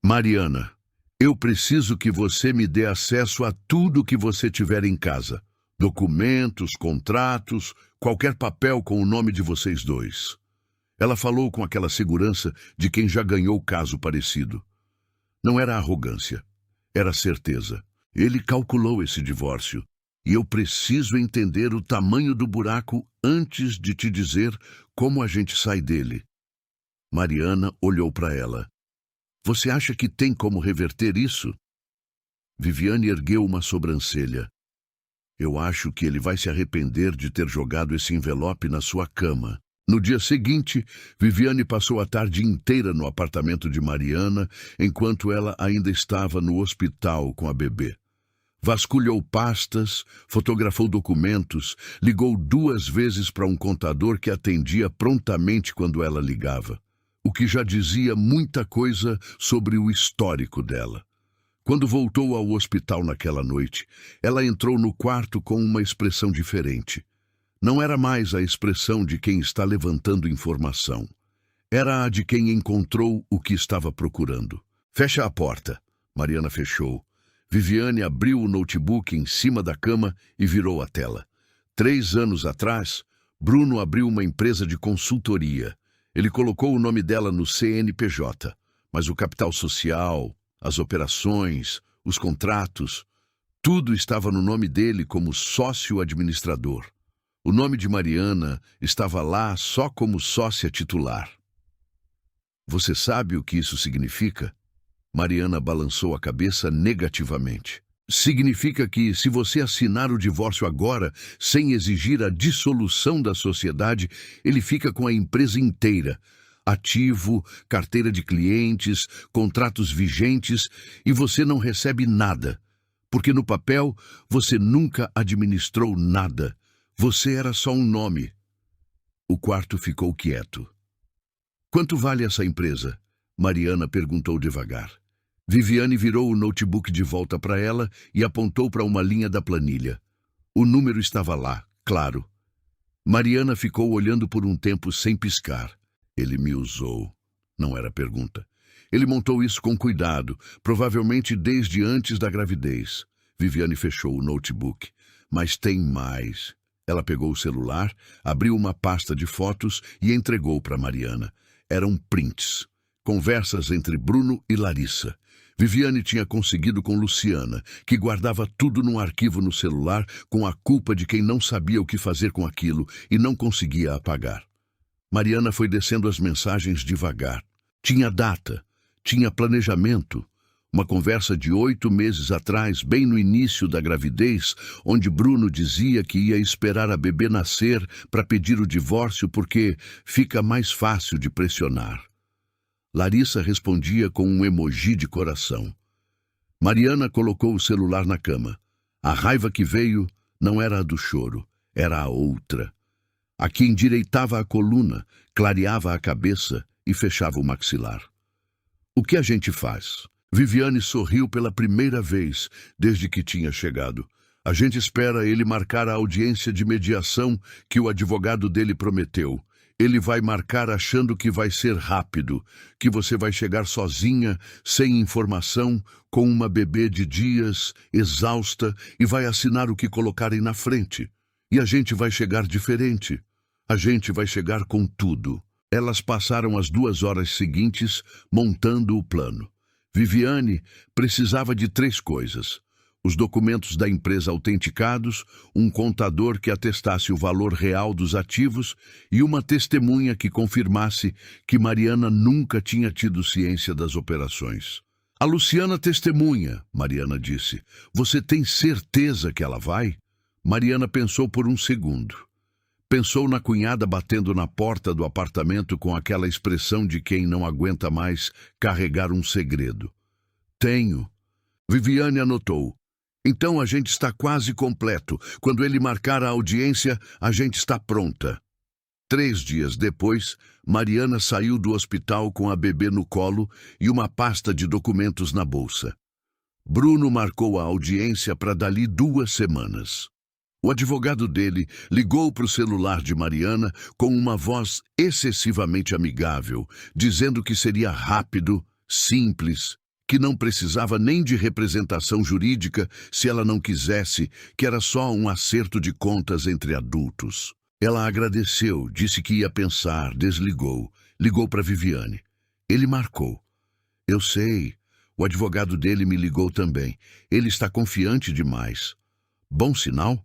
Mariana, eu preciso que você me dê acesso a tudo que você tiver em casa. Documentos, contratos, qualquer papel com o nome de vocês dois. Ela falou com aquela segurança de quem já ganhou caso parecido. Não era arrogância, era certeza. Ele calculou esse divórcio. E eu preciso entender o tamanho do buraco antes de te dizer como a gente sai dele. Mariana olhou para ela. Você acha que tem como reverter isso? Viviane ergueu uma sobrancelha. Eu acho que ele vai se arrepender de ter jogado esse envelope na sua cama. No dia seguinte, Viviane passou a tarde inteira no apartamento de Mariana, enquanto ela ainda estava no hospital com a bebê. Vasculhou pastas, fotografou documentos, ligou 2 vezes para um contador que atendia prontamente quando ela ligava, o que já dizia muita coisa sobre o histórico dela. Quando voltou ao hospital naquela noite, ela entrou no quarto com uma expressão diferente. Não era mais a expressão de quem está levantando informação. Era a de quem encontrou o que estava procurando. Fecha a porta. Mariana fechou. Viviane abriu o notebook em cima da cama e virou a tela. 3 anos atrás, Bruno abriu uma empresa de consultoria. Ele colocou o nome dela no CNPJ, mas o capital social, as operações, os contratos, tudo estava no nome dele como sócio administrador. O nome de Mariana estava lá só como sócia titular. Você sabe o que isso significa? Mariana balançou a cabeça negativamente. Significa que, se você assinar o divórcio agora, sem exigir a dissolução da sociedade, ele fica com a empresa inteira. Ativo, carteira de clientes, contratos vigentes, e você não recebe nada. Porque no papel, você nunca administrou nada. Você era só um nome. O quarto ficou quieto. Quanto vale essa empresa? Mariana perguntou devagar. Viviane virou o notebook de volta para ela e apontou para uma linha da planilha. O número estava lá, claro. Mariana ficou olhando por um tempo sem piscar. Ele me usou. Não era pergunta. Ele montou isso com cuidado, provavelmente desde antes da gravidez. Viviane fechou o notebook. Mas tem mais. Ela pegou o celular, abriu uma pasta de fotos e entregou para Mariana. Eram prints. Conversas entre Bruno e Larissa. Viviane tinha conseguido com Luciana, que guardava tudo num arquivo no celular com a culpa de quem não sabia o que fazer com aquilo e não conseguia apagar. Mariana foi descendo as mensagens devagar. Tinha data, tinha planejamento. Uma conversa de 8 meses atrás, bem no início da gravidez, onde Bruno dizia que ia esperar a bebê nascer para pedir o divórcio porque fica mais fácil de pressionar. Larissa respondia com um emoji de coração. Mariana colocou o celular na cama. A raiva que veio não era a do choro, era a outra. A que endireitava a coluna, clareava a cabeça e fechava o maxilar. O que a gente faz? Viviane sorriu pela primeira vez desde que tinha chegado. A gente espera ele marcar a audiência de mediação que o advogado dele prometeu. Ele vai marcar achando que vai ser rápido, que você vai chegar sozinha, sem informação, com uma bebê de dias, exausta, e vai assinar o que colocarem na frente. E a gente vai chegar diferente. A gente vai chegar com tudo. Elas passaram as 2 horas seguintes montando o plano. Viviane precisava de 3 coisas. Os documentos da empresa autenticados, um contador que atestasse o valor real dos ativos e uma testemunha que confirmasse que Mariana nunca tinha tido ciência das operações. A Luciana testemunha, Mariana disse. Você tem certeza que ela vai? Mariana pensou por um segundo. Pensou na cunhada batendo na porta do apartamento com aquela expressão de quem não aguenta mais carregar um segredo. Tenho. Viviane anotou. Então a gente está quase completo. Quando ele marcar a audiência, a gente está pronta. 3 dias depois, Mariana saiu do hospital com a bebê no colo e uma pasta de documentos na bolsa. Bruno marcou a audiência para dali 2 semanas. O advogado dele ligou para o celular de Mariana com uma voz excessivamente amigável, dizendo que seria rápido, simples, que não precisava nem de representação jurídica se ela não quisesse, que era só um acerto de contas entre adultos. Ela agradeceu, disse que ia pensar, desligou, ligou para Viviane. Ele marcou. Eu sei, o advogado dele me ligou também. Ele está confiante demais. Bom sinal?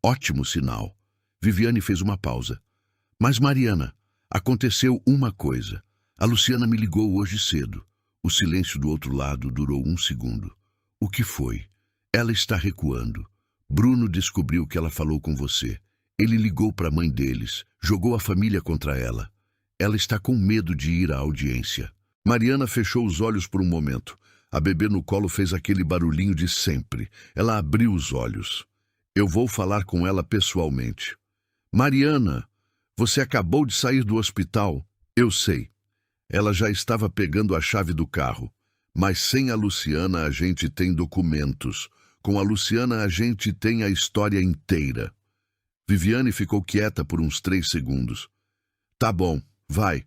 Ótimo sinal. Viviane fez uma pausa. Mas, Mariana, aconteceu uma coisa. A Luciana me ligou hoje cedo. O silêncio do outro lado durou 1 segundo. O que foi? Ela está recuando. Bruno descobriu que ela falou com você. Ele ligou para a mãe deles, jogou a família contra ela. Ela está com medo de ir à audiência. Mariana fechou os olhos por um momento. A bebê no colo fez aquele barulhinho de sempre. Ela abriu os olhos. Eu vou falar com ela pessoalmente. Mariana, você acabou de sair do hospital. Eu sei. Ela já estava pegando a chave do carro. Mas sem a Luciana a gente tem documentos. Com a Luciana a gente tem a história inteira. Viviane ficou quieta por uns 3 segundos. Tá bom, vai,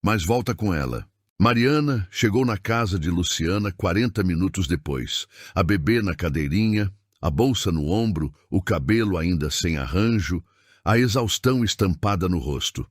mas volta com ela. Mariana chegou na casa de Luciana 40 minutos depois. A bebê na cadeirinha, a bolsa no ombro, o cabelo ainda sem arranjo, a exaustão estampada no rosto.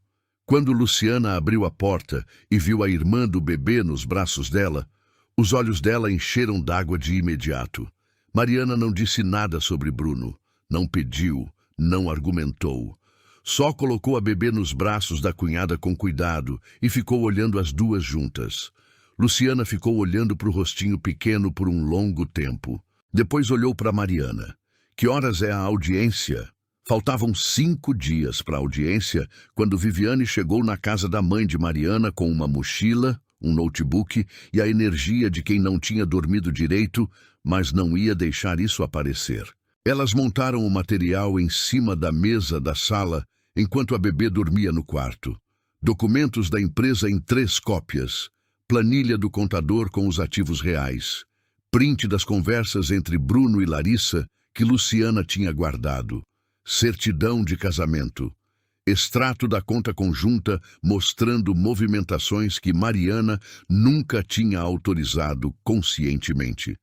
Quando Luciana abriu a porta e viu a irmã do bebê nos braços dela, os olhos dela encheram d'água de imediato. Mariana não disse nada sobre Bruno, não pediu, não argumentou. Só colocou a bebê nos braços da cunhada com cuidado e ficou olhando as duas juntas. Luciana ficou olhando para o rostinho pequeno por um longo tempo. Depois olhou para Mariana. Que horas é a audiência? Faltavam 5 dias para a audiência quando Viviane chegou na casa da mãe de Mariana com uma mochila, um notebook e a energia de quem não tinha dormido direito, mas não ia deixar isso aparecer. Elas montaram o material em cima da mesa da sala enquanto a bebê dormia no quarto. Documentos da empresa em 3 cópias, planilha do contador com os ativos reais, print das conversas entre Bruno e Larissa que Luciana tinha guardado, certidão de casamento, extrato da conta conjunta mostrando movimentações que Mariana nunca tinha autorizado conscientemente.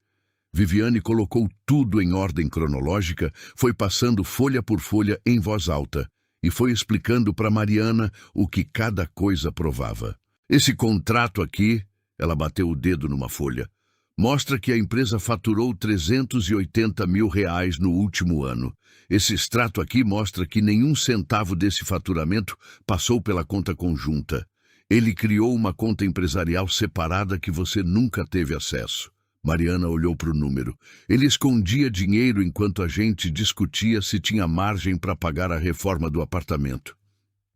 Viviane colocou tudo em ordem cronológica, foi passando folha por folha em voz alta e foi explicando para Mariana o que cada coisa provava. Esse contrato aqui, ela bateu o dedo numa folha, mostra que a empresa faturou R$380 mil no último ano. Esse extrato aqui mostra que nenhum centavo desse faturamento passou pela conta conjunta. Ele criou uma conta empresarial separada que você nunca teve acesso. Mariana olhou para o número. Ele escondia dinheiro enquanto a gente discutia se tinha margem para pagar a reforma do apartamento.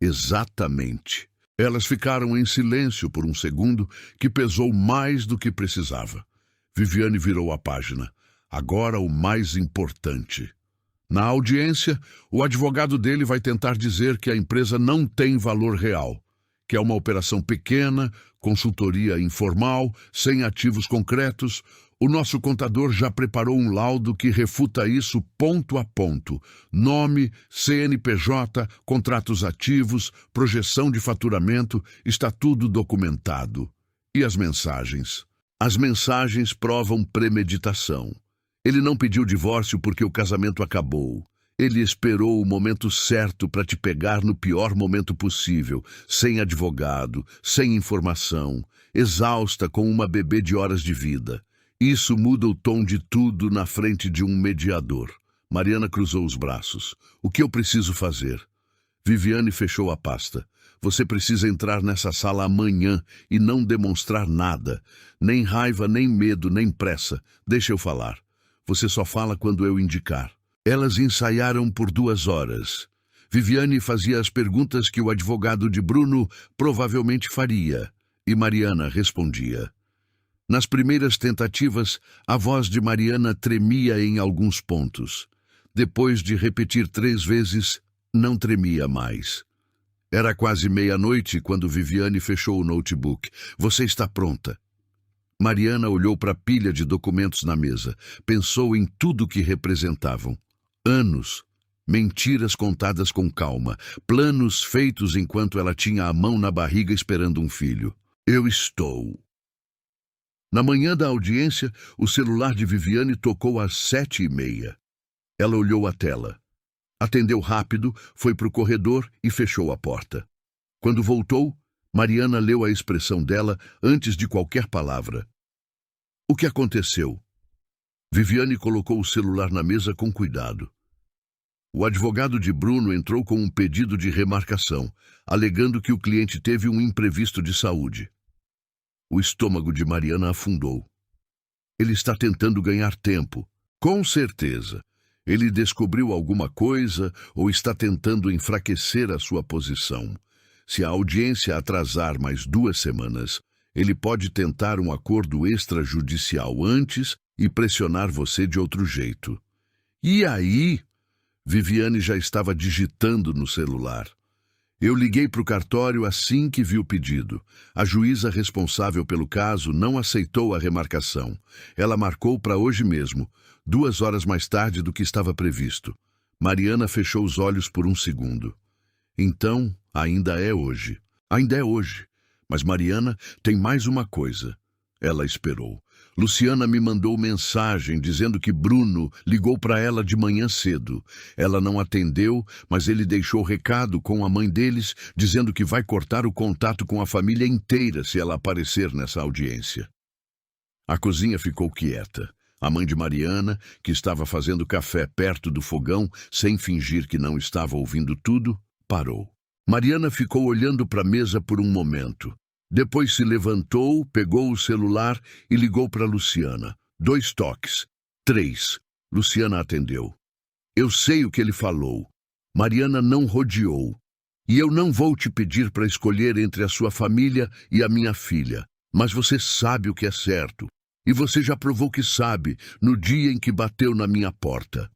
Exatamente. Elas ficaram em silêncio por um segundo, que pesou mais do que precisava. Viviane virou a página. Agora o mais importante. Na audiência, o advogado dele vai tentar dizer que a empresa não tem valor real, que é uma operação pequena, consultoria informal, sem ativos concretos. O nosso contador já preparou um laudo que refuta isso ponto a ponto. Nome, CNPJ, contratos ativos, projeção de faturamento, está tudo documentado. E as mensagens? As mensagens provam premeditação. Ele não pediu divórcio porque o casamento acabou. Ele esperou o momento certo para te pegar no pior momento possível, sem advogado, sem informação, exausta com uma bebê de horas de vida. Isso muda o tom de tudo na frente de um mediador. Mariana cruzou os braços. O que eu preciso fazer? Viviane fechou a pasta. Você precisa entrar nessa sala amanhã e não demonstrar nada. Nem raiva, nem medo, nem pressa. Deixa eu falar. Você só fala quando eu indicar. Elas ensaiaram por 2 horas. Viviane fazia as perguntas que o advogado de Bruno provavelmente faria, e Mariana respondia. Nas primeiras tentativas, a voz de Mariana tremia em alguns pontos. Depois de repetir 3 vezes, não tremia mais. Era quase meia-noite quando Viviane fechou o notebook. Você está pronta. Mariana olhou para a pilha de documentos na mesa. Pensou em tudo que representavam. Anos, mentiras contadas com calma, planos feitos enquanto ela tinha a mão na barriga esperando um filho. Eu estou. Na manhã da audiência, o celular de Viviane tocou às 7h30. Ela olhou a tela. Atendeu rápido, foi para o corredor e fechou a porta. Quando voltou, Mariana leu a expressão dela antes de qualquer palavra. O que aconteceu? Viviane colocou o celular na mesa com cuidado. O advogado de Bruno entrou com um pedido de remarcação, alegando que o cliente teve um imprevisto de saúde. O estômago de Mariana afundou. Ele está tentando ganhar tempo. Com certeza. Ele descobriu alguma coisa ou está tentando enfraquecer a sua posição. Se a audiência atrasar mais 2 semanas, ele pode tentar um acordo extrajudicial antes e pressionar você de outro jeito. E aí? Viviane já estava digitando no celular. Eu liguei para o cartório assim que vi o pedido. A juíza responsável pelo caso não aceitou a remarcação. Ela marcou para hoje mesmo, 2 horas mais tarde do que estava previsto. Mariana fechou os olhos por um segundo. Então, ainda é hoje. Ainda é hoje. Mas Mariana tem mais uma coisa. Ela esperou. Luciana me mandou mensagem dizendo que Bruno ligou para ela de manhã cedo. Ela não atendeu, mas ele deixou recado com a mãe deles, dizendo que vai cortar o contato com a família inteira se ela aparecer nessa audiência. A cozinha ficou quieta. A mãe de Mariana, que estava fazendo café perto do fogão, sem fingir que não estava ouvindo tudo, parou. Mariana ficou olhando para a mesa por um momento. Depois se levantou, pegou o celular e ligou para Luciana. 2 toques. 3. Luciana atendeu. Eu sei o que ele falou. Mariana não rodeou. E eu não vou te pedir para escolher entre a sua família e a minha filha. Mas você sabe o que é certo. E você já provou que sabe, no dia em que bateu na minha porta.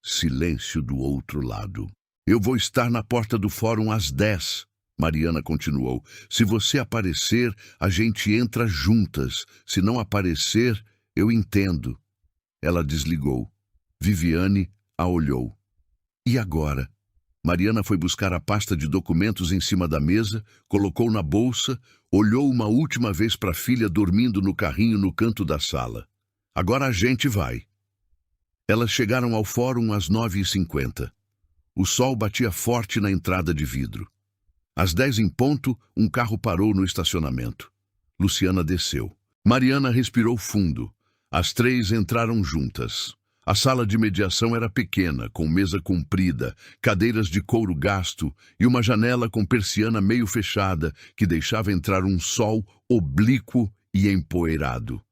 Silêncio do outro lado. Eu vou estar na porta do fórum às 10. Mariana continuou. Se você aparecer, a gente entra juntas. Se não aparecer, eu entendo. Ela desligou. Viviane a olhou. E agora? Mariana foi buscar a pasta de documentos em cima da mesa, colocou na bolsa, olhou uma última vez para a filha dormindo no carrinho no canto da sala. Agora a gente vai. Elas chegaram ao fórum às 9h50. O sol batia forte na entrada de vidro. Às 10 em ponto, um carro parou no estacionamento. Luciana desceu. Mariana respirou fundo. As 3 entraram juntas. A sala de mediação era pequena, com mesa comprida, cadeiras de couro gasto e uma janela com persiana meio fechada que deixava entrar um sol oblíquo e empoeirado.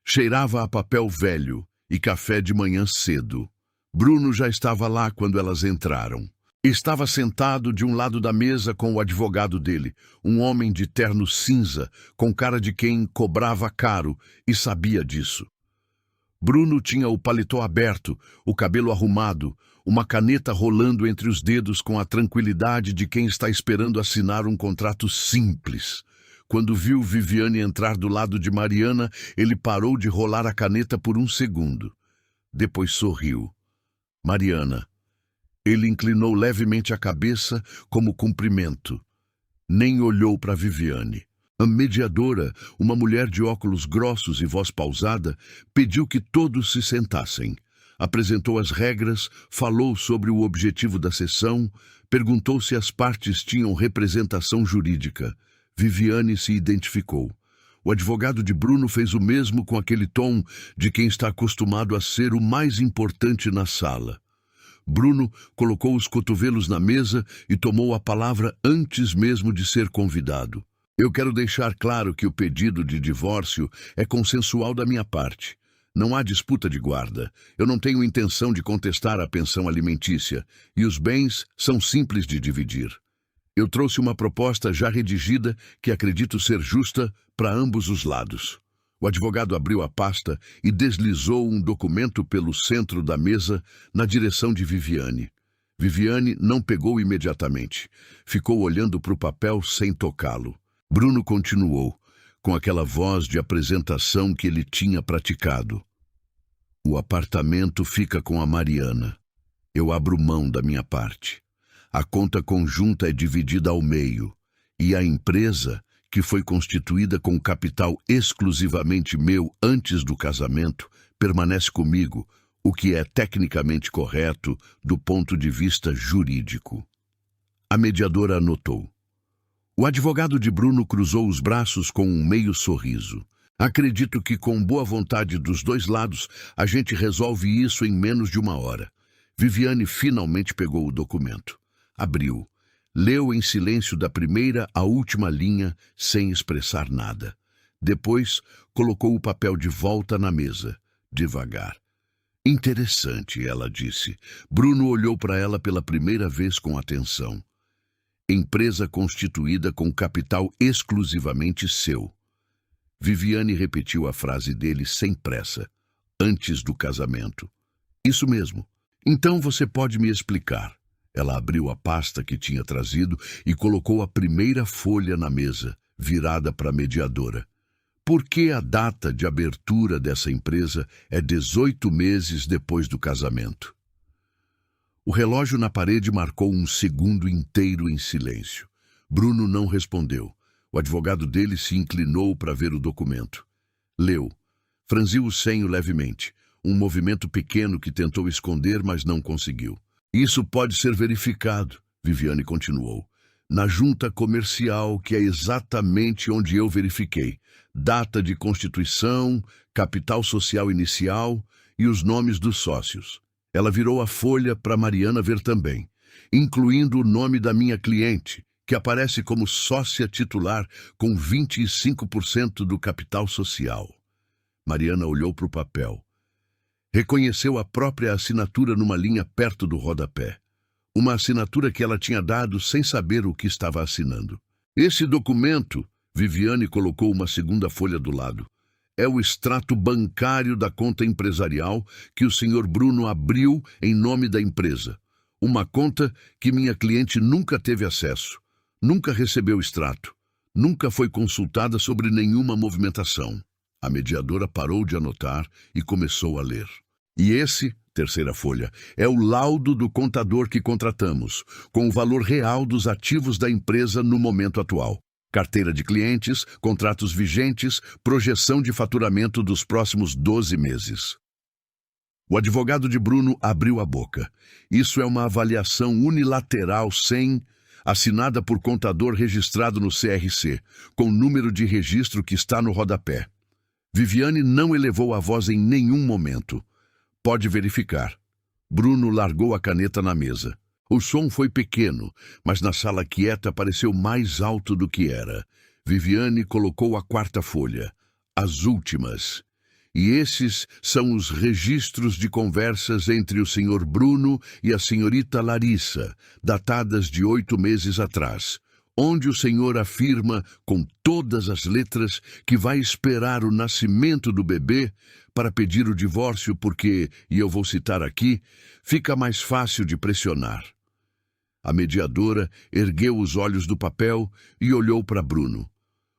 Cheirava a papel velho e café de manhã cedo. Bruno já estava lá quando elas entraram. Estava sentado de um lado da mesa com o advogado dele, um homem de terno cinza, com cara de quem cobrava caro e sabia disso. Bruno tinha o paletó aberto, o cabelo arrumado, uma caneta rolando entre os dedos com a tranquilidade de quem está esperando assinar um contrato simples. Quando viu Viviane entrar do lado de Mariana, ele parou de rolar a caneta por um segundo. Depois sorriu. Mariana. Ele inclinou levemente a cabeça como cumprimento. Nem olhou para Viviane. A mediadora, uma mulher de óculos grossos e voz pausada, pediu que todos se sentassem. Apresentou as regras, falou sobre o objetivo da sessão, perguntou se as partes tinham representação jurídica. Viviane se identificou. O advogado de Bruno fez o mesmo com aquele tom de quem está acostumado a ser o mais importante na sala. Bruno colocou os cotovelos na mesa e tomou a palavra antes mesmo de ser convidado. Eu quero deixar claro que o pedido de divórcio é consensual da minha parte. Não há disputa de guarda. Eu não tenho intenção de contestar a pensão alimentícia e os bens são simples de dividir. Eu trouxe uma proposta já redigida que acredito ser justa para ambos os lados. O advogado abriu a pasta e deslizou um documento pelo centro da mesa na direção de Viviane. Viviane não pegou imediatamente. Ficou olhando para o papel sem tocá-lo. Bruno continuou. com aquela voz de apresentação que ele tinha praticado. O apartamento fica com a Mariana. Eu abro mão da minha parte. A conta conjunta é dividida ao meio, e a empresa, que foi constituída com capital exclusivamente meu antes do casamento, permanece comigo, o que é tecnicamente correto do ponto de vista jurídico. A mediadora anotou. O advogado de Bruno cruzou os braços com um meio sorriso. Acredito que com boa vontade dos dois lados, a gente resolve isso em menos de 1 hora. Viviane finalmente pegou o documento. Abriu. Leu em silêncio da primeira à última linha, sem expressar nada. Depois, colocou o papel de volta na mesa, devagar. Interessante, ela disse. Bruno olhou para ela pela primeira vez com atenção. Empresa constituída com capital exclusivamente seu. Viviane repetiu a frase dele sem pressa, antes do casamento. Isso mesmo. Então você pode me explicar. Ela abriu a pasta que tinha trazido e colocou a primeira folha na mesa, virada para a mediadora. Por que a data de abertura dessa empresa é 18 meses depois do casamento? O relógio na parede marcou um segundo inteiro em silêncio. Bruno não respondeu. O advogado dele se inclinou para ver o documento. Leu. Franziu o senho levemente. Um movimento pequeno que tentou esconder, mas não conseguiu. Isso pode ser verificado, Viviane continuou, na junta comercial, que é exatamente onde eu verifiquei. Data de constituição, capital social inicial e os nomes dos sócios. Ela virou a folha para Mariana ver também, incluindo o nome da minha cliente, que aparece como sócia titular com 25% do capital social. Mariana olhou para o papel. Reconheceu a própria assinatura numa linha perto do rodapé. Uma assinatura que ela tinha dado sem saber o que estava assinando. Esse documento, Viviane colocou uma segunda folha do lado, é o extrato bancário da conta empresarial que o Sr. Bruno abriu em nome da empresa. Uma conta que minha cliente nunca teve acesso, nunca recebeu extrato, nunca foi consultada sobre nenhuma movimentação. A mediadora parou de anotar e começou a ler. E esse, terceira folha, é o laudo do contador que contratamos, com o valor real dos ativos da empresa no momento atual. Carteira de clientes, contratos vigentes, projeção de faturamento dos próximos 12 meses. O advogado de Bruno abriu a boca. Isso é uma avaliação unilateral assinada por contador registrado no CRC, com número de registro que está no rodapé. Viviane não elevou a voz em nenhum momento. Pode verificar. Bruno largou a caneta na mesa. O som foi pequeno, mas na sala quieta pareceu mais alto do que era. Viviane colocou a quarta folha, as últimas. E esses são os registros de conversas entre o Sr. Bruno e a senhorita Larissa, datadas de 8 meses atrás, onde o senhor afirma, com todas as letras, que vai esperar o nascimento do bebê para pedir o divórcio porque, e eu vou citar aqui, fica mais fácil de pressionar. A mediadora ergueu os olhos do papel e olhou para Bruno.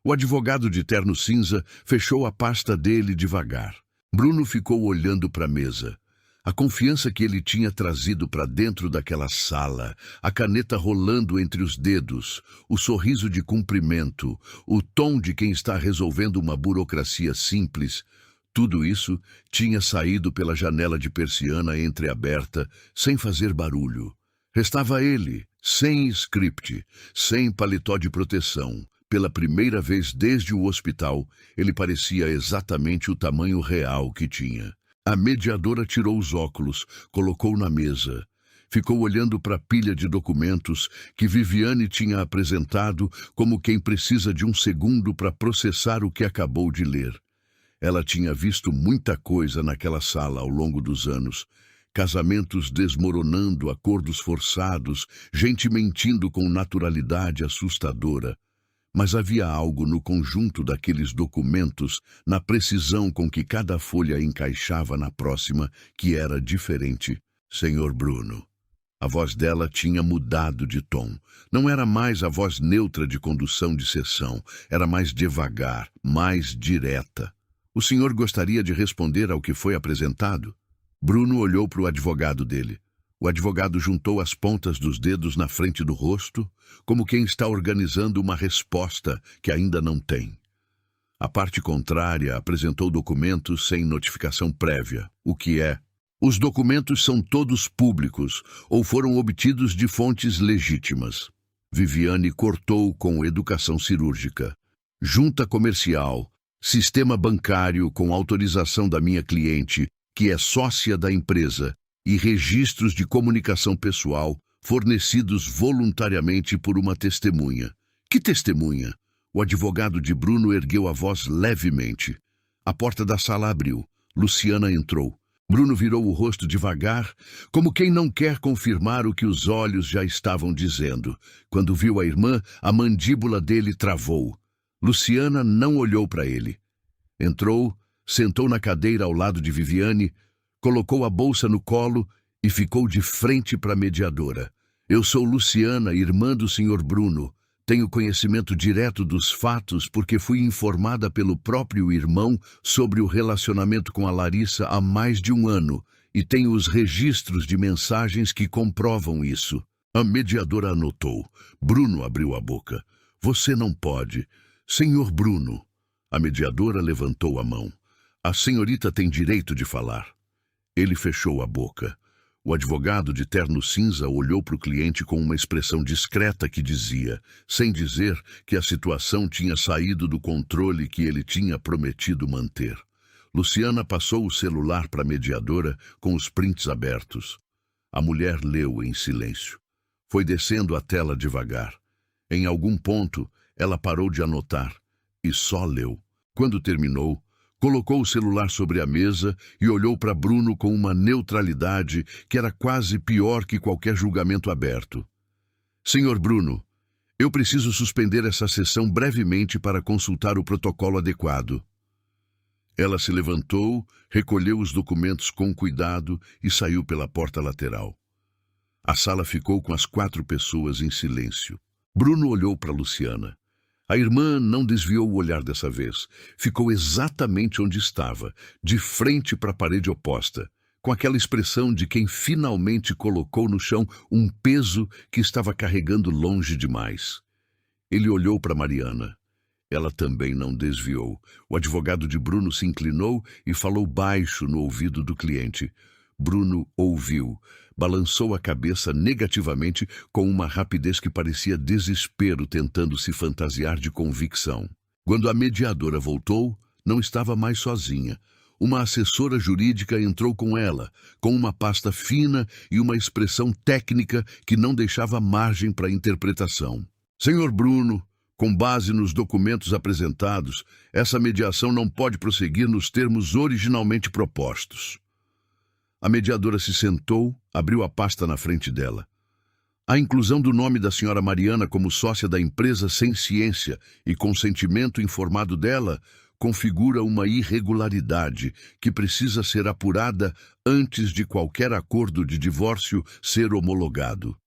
O advogado de terno cinza fechou a pasta dele devagar. Bruno ficou olhando para a mesa. A confiança que ele tinha trazido para dentro daquela sala, a caneta rolando entre os dedos, o sorriso de cumprimento, o tom de quem está resolvendo uma burocracia simples, tudo isso tinha saído pela janela de persiana entreaberta, sem fazer barulho. Restava ele, sem script, sem paletó de proteção. Pela primeira vez desde o hospital, ele parecia exatamente o tamanho real que tinha. A mediadora tirou os óculos, colocou na mesa. Ficou olhando para a pilha de documentos que Viviane tinha apresentado como quem precisa de um segundo para processar o que acabou de ler. Ela tinha visto muita coisa naquela sala ao longo dos anos. Casamentos desmoronando, acordos forçados, gente mentindo com naturalidade assustadora. Mas havia algo no conjunto daqueles documentos, na precisão com que cada folha encaixava na próxima, que era diferente. Senhor Bruno. A voz dela tinha mudado de tom. Não era mais a voz neutra de condução de sessão. Era mais devagar, mais direta. O senhor gostaria de responder ao que foi apresentado? Bruno olhou para o advogado dele. O advogado juntou as pontas dos dedos na frente do rosto, como quem está organizando uma resposta que ainda não tem. A parte contrária apresentou documentos sem notificação prévia, o que é: os documentos são todos públicos ou foram obtidos de fontes legítimas. Viviane cortou com educação cirúrgica. Junta comercial, sistema bancário com autorização da minha cliente, que é sócia da empresa, e registros de comunicação pessoal fornecidos voluntariamente por uma testemunha. Que testemunha? O advogado de Bruno ergueu a voz levemente. A porta da sala abriu. Luciana entrou. Bruno virou o rosto devagar, como quem não quer confirmar o que os olhos já estavam dizendo. Quando viu a irmã, a mandíbula dele travou. Luciana não olhou para ele. Entrou, sentou na cadeira ao lado de Viviane, colocou a bolsa no colo e ficou de frente para a mediadora. Eu sou Luciana, irmã do Sr. Bruno. Tenho conhecimento direto dos fatos porque fui informada pelo próprio irmão sobre o relacionamento com a Larissa há mais de 1 ano e tenho os registros de mensagens que comprovam isso. A mediadora anotou. Bruno abriu a boca. Você não pode. Senhor Bruno. A mediadora levantou a mão. A senhorita tem direito de falar. Ele fechou a boca. O advogado de terno cinza olhou para o cliente com uma expressão discreta que dizia, sem dizer, que a situação tinha saído do controle que ele tinha prometido manter. Luciana passou o celular para a mediadora com os prints abertos. A mulher leu em silêncio. Foi descendo a tela devagar. Em algum ponto, ela parou de anotar e só leu. Quando terminou, colocou o celular sobre a mesa e olhou para Bruno com uma neutralidade que era quase pior que qualquer julgamento aberto. Senhor Bruno, eu preciso suspender essa sessão brevemente para consultar o protocolo adequado. Ela se levantou, recolheu os documentos com cuidado e saiu pela porta lateral. A sala ficou com as 4 pessoas em silêncio. Bruno olhou para Luciana. A irmã não desviou o olhar dessa vez. Ficou exatamente onde estava, de frente para a parede oposta, com aquela expressão de quem finalmente colocou no chão um peso que estava carregando longe demais. Ele olhou para Mariana. Ela também não desviou. O advogado de Bruno se inclinou e falou baixo no ouvido do cliente. Bruno ouviu. Balançou a cabeça negativamente com uma rapidez que parecia desespero tentando se fantasiar de convicção. Quando a mediadora voltou, não estava mais sozinha. Uma assessora jurídica entrou com ela, com uma pasta fina e uma expressão técnica que não deixava margem para interpretação. Senhor Bruno, com base nos documentos apresentados, essa mediação não pode prosseguir nos termos originalmente propostos. A mediadora se sentou, abriu a pasta na frente dela. A inclusão do nome da senhora Mariana como sócia da empresa sem ciência e consentimento informado dela configura uma irregularidade que precisa ser apurada antes de qualquer acordo de divórcio ser homologado.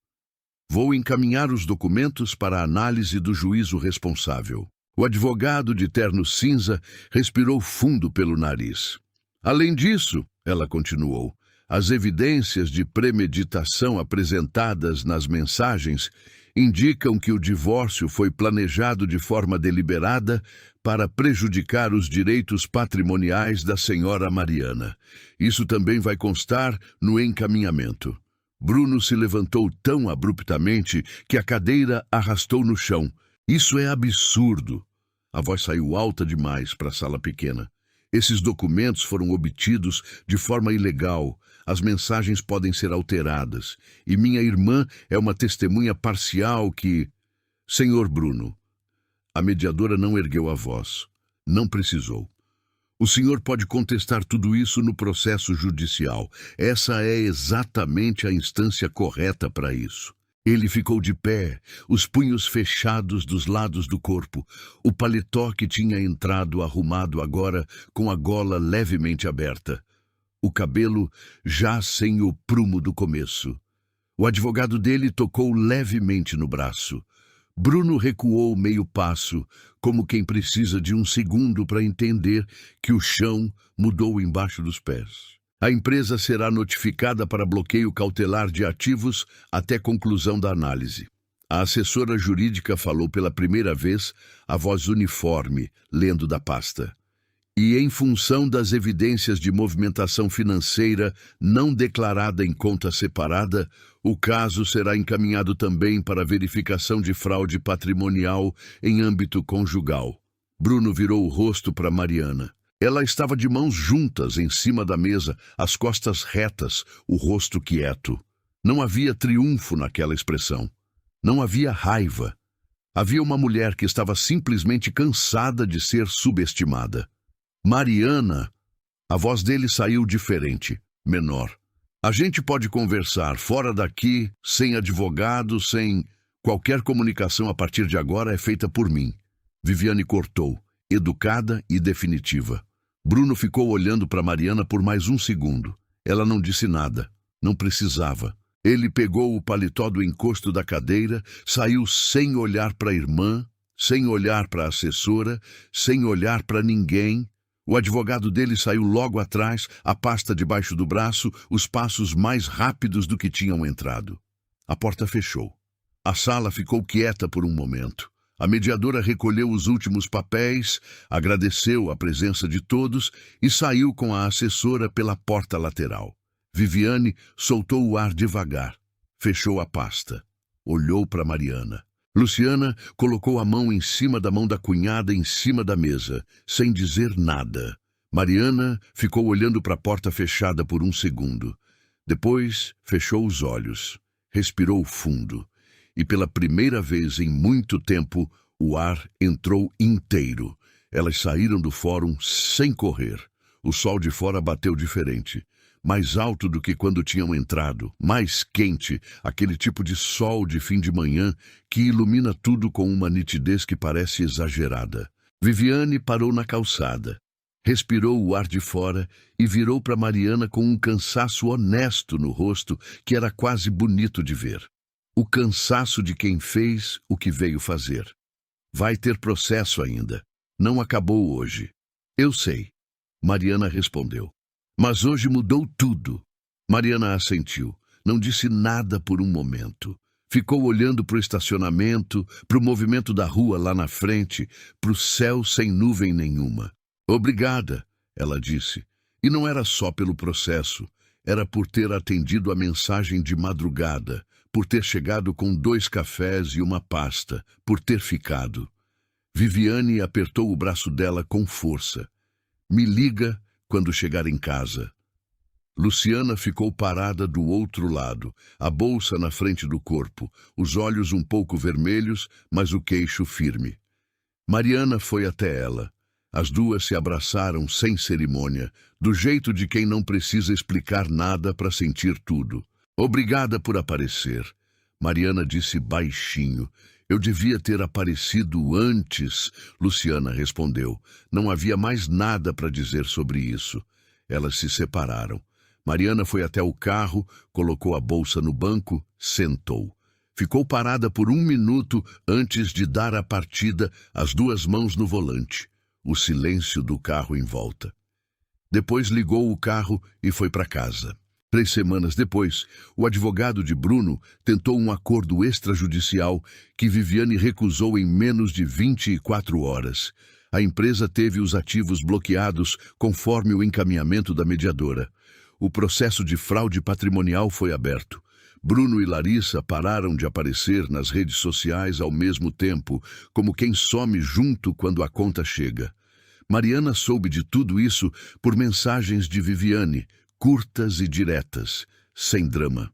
Vou encaminhar os documentos para a análise do juízo responsável. O advogado de terno cinza respirou fundo pelo nariz. Além disso, ela continuou, as evidências de premeditação apresentadas nas mensagens indicam que o divórcio foi planejado de forma deliberada para prejudicar os direitos patrimoniais da senhora Mariana. Isso também vai constar no encaminhamento. Bruno se levantou tão abruptamente que a cadeira arrastou no chão. Isso é absurdo. A voz saiu alta demais para a sala pequena. Esses documentos foram obtidos de forma ilegal. As mensagens podem ser alteradas. E minha irmã é uma testemunha parcial que... Senhor Bruno, a mediadora não ergueu a voz. Não precisou. O senhor pode contestar tudo isso no processo judicial. Essa é exatamente a instância correta para isso. Ele ficou de pé, os punhos fechados dos lados do corpo. O paletó que tinha entrado arrumado agora com a gola levemente aberta. O cabelo já sem o prumo do começo. O advogado dele tocou levemente no braço. Bruno recuou meio passo, como quem precisa de um segundo para entender que o chão mudou embaixo dos pés. A empresa será notificada para bloqueio cautelar de ativos até conclusão da análise. A assessora jurídica falou pela primeira vez, a voz uniforme, lendo da pasta. E em função das evidências de movimentação financeira não declarada em conta separada, o caso será encaminhado também para verificação de fraude patrimonial em âmbito conjugal. Bruno virou o rosto para Mariana. Ela estava de mãos juntas em cima da mesa, as costas retas, o rosto quieto. Não havia triunfo naquela expressão. Não havia raiva. Havia uma mulher que estava simplesmente cansada de ser subestimada. Mariana, a voz dele saiu diferente, menor. A gente pode conversar fora daqui, sem advogado, sem... Qualquer comunicação a partir de agora é feita por mim. Viviane cortou, educada e definitiva. Bruno ficou olhando para Mariana por mais um segundo. Ela não disse nada. Não precisava. Ele pegou o paletó do encosto da cadeira, saiu sem olhar para a irmã, sem olhar para a assessora, sem olhar para ninguém. O advogado dele saiu logo atrás, a pasta debaixo do braço, os passos mais rápidos do que tinham entrado. A porta fechou. A sala ficou quieta por um momento. A mediadora recolheu os últimos papéis, agradeceu a presença de todos e saiu com a assessora pela porta lateral. Viviane soltou o ar devagar, fechou a pasta, olhou para Mariana. Luciana colocou a mão em cima da mão da cunhada em cima da mesa, sem dizer nada. Mariana ficou olhando para a porta fechada por um segundo. Depois fechou os olhos, respirou fundo. E pela primeira vez em muito tempo, o ar entrou inteiro. Elas saíram do fórum sem correr. O sol de fora bateu diferente. Mais alto do que quando tinham entrado, mais quente, aquele tipo de sol de fim de manhã que ilumina tudo com uma nitidez que parece exagerada. Viviane parou na calçada, respirou o ar de fora e virou para Mariana com um cansaço honesto no rosto que era quase bonito de ver. O cansaço de quem fez o que veio fazer. Vai ter processo ainda. Não acabou hoje. Eu sei. Mariana respondeu. Mas hoje mudou tudo. Mariana assentiu. Não disse nada por um momento. Ficou olhando para o estacionamento, para o movimento da rua lá na frente, para o céu sem nuvem nenhuma. Obrigada, ela disse. E não era só pelo processo. Era por ter atendido a mensagem de madrugada, por ter chegado com 2 cafés e uma pasta, por ter ficado. Viviane apertou o braço dela com força. Me liga quando chegar em casa. Luciana ficou parada do outro lado, a bolsa na frente do corpo, os olhos um pouco vermelhos, mas o queixo firme. Mariana foi até ela. As duas se abraçaram sem cerimônia, do jeito de quem não precisa explicar nada para sentir tudo. Obrigada por aparecer. Mariana disse baixinho. Eu devia ter aparecido antes, Luciana respondeu. Não havia mais nada para dizer sobre isso. Elas se separaram. Mariana foi até o carro, colocou a bolsa no banco, sentou. Ficou parada por 1 minuto antes de dar a partida, as 2 mãos no volante. O silêncio do carro em volta. Depois ligou o carro e foi para casa. 3 semanas depois, o advogado de Bruno tentou um acordo extrajudicial que Viviane recusou em menos de 24 horas. A empresa teve os ativos bloqueados conforme o encaminhamento da mediadora. O processo de fraude patrimonial foi aberto. Bruno e Larissa pararam de aparecer nas redes sociais ao mesmo tempo, como quem some junto quando a conta chega. Mariana soube de tudo isso por mensagens de Viviane, curtas e diretas, sem drama.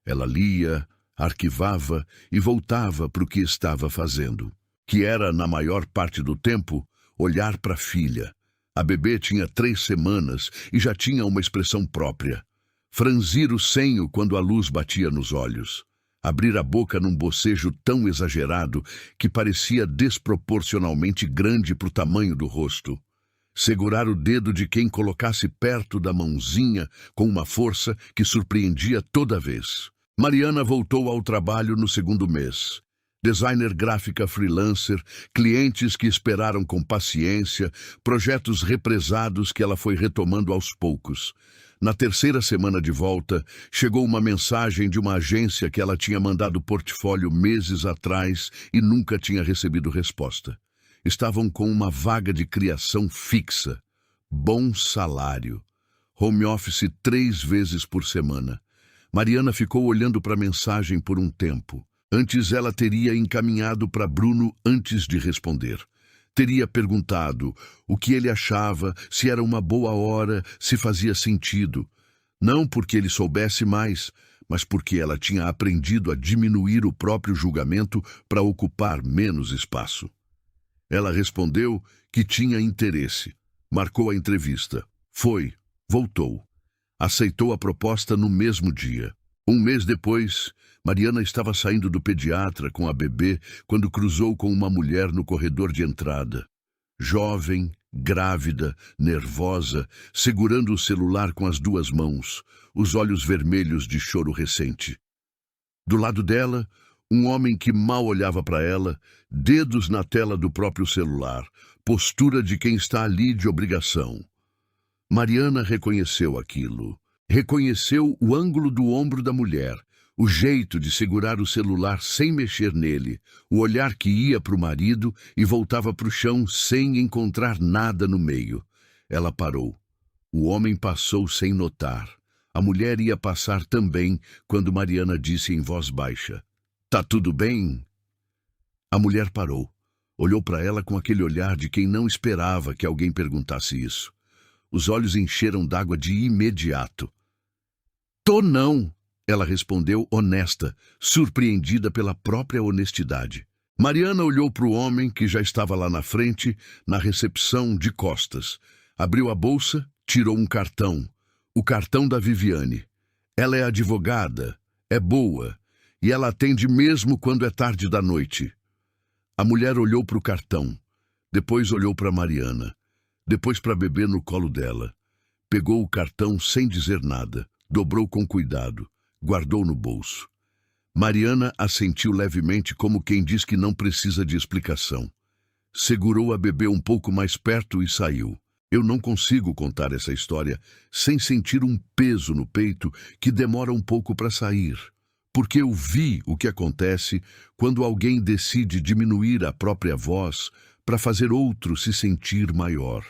Ela lia, arquivava e voltava para o que estava fazendo, que era, na maior parte do tempo, olhar para a filha. A bebê tinha 3 semanas e já tinha uma expressão própria. Franzir o senho quando a luz batia nos olhos. Abrir a boca num bocejo tão exagerado que parecia desproporcionalmente grande para o tamanho do rosto. Segurar o dedo de quem colocasse perto da mãozinha com uma força que surpreendia toda vez. Mariana voltou ao trabalho no segundo mês. Designer gráfica freelancer, clientes que esperaram com paciência, projetos represados que ela foi retomando aos poucos. Na terceira semana de volta, chegou uma mensagem de uma agência que ela tinha mandado portfólio meses atrás e nunca tinha recebido resposta. Estavam com uma vaga de criação fixa. Bom salário. Home office 3 vezes por semana. Mariana ficou olhando para a mensagem por um tempo. Antes ela teria encaminhado para Bruno antes de responder. Teria perguntado o que ele achava, se era uma boa hora, se fazia sentido. Não porque ele soubesse mais, mas porque ela tinha aprendido a diminuir o próprio julgamento para ocupar menos espaço. Ela respondeu que tinha interesse. Marcou a entrevista. Foi, voltou. Aceitou a proposta no mesmo dia. Um mês depois, Mariana estava saindo do pediatra com a bebê quando cruzou com uma mulher no corredor de entrada. Jovem, grávida, nervosa, segurando o celular com as 2 mãos, os olhos vermelhos de choro recente. Do lado dela, um homem que mal olhava para ela, dedos na tela do próprio celular, postura de quem está ali de obrigação. Mariana reconheceu aquilo. Reconheceu o ângulo do ombro da mulher, o jeito de segurar o celular sem mexer nele, o olhar que ia para o marido e voltava para o chão sem encontrar nada no meio. Ela parou. O homem passou sem notar. A mulher ia passar também quando Mariana disse em voz baixa: "Tá tudo bem?" A mulher parou. Olhou para ela com aquele olhar de quem não esperava que alguém perguntasse isso. Os olhos encheram d'água de imediato. "Tô não", ela respondeu honesta, surpreendida pela própria honestidade. Mariana olhou para o homem que já estava lá na frente, na recepção, de costas. Abriu a bolsa, tirou um cartão. O cartão da Viviane. Ela é advogada, é boa, e ela atende mesmo quando é tarde da noite. A mulher olhou para o cartão, depois olhou para Mariana, depois para a bebê no colo dela. Pegou o cartão sem dizer nada, dobrou com cuidado, guardou no bolso. Mariana assentiu levemente como quem diz que não precisa de explicação. Segurou a bebê um pouco mais perto e saiu. Eu não consigo contar essa história sem sentir um peso no peito que demora um pouco para sair. Porque eu vi o que acontece quando alguém decide diminuir a própria voz para fazer outro se sentir maior.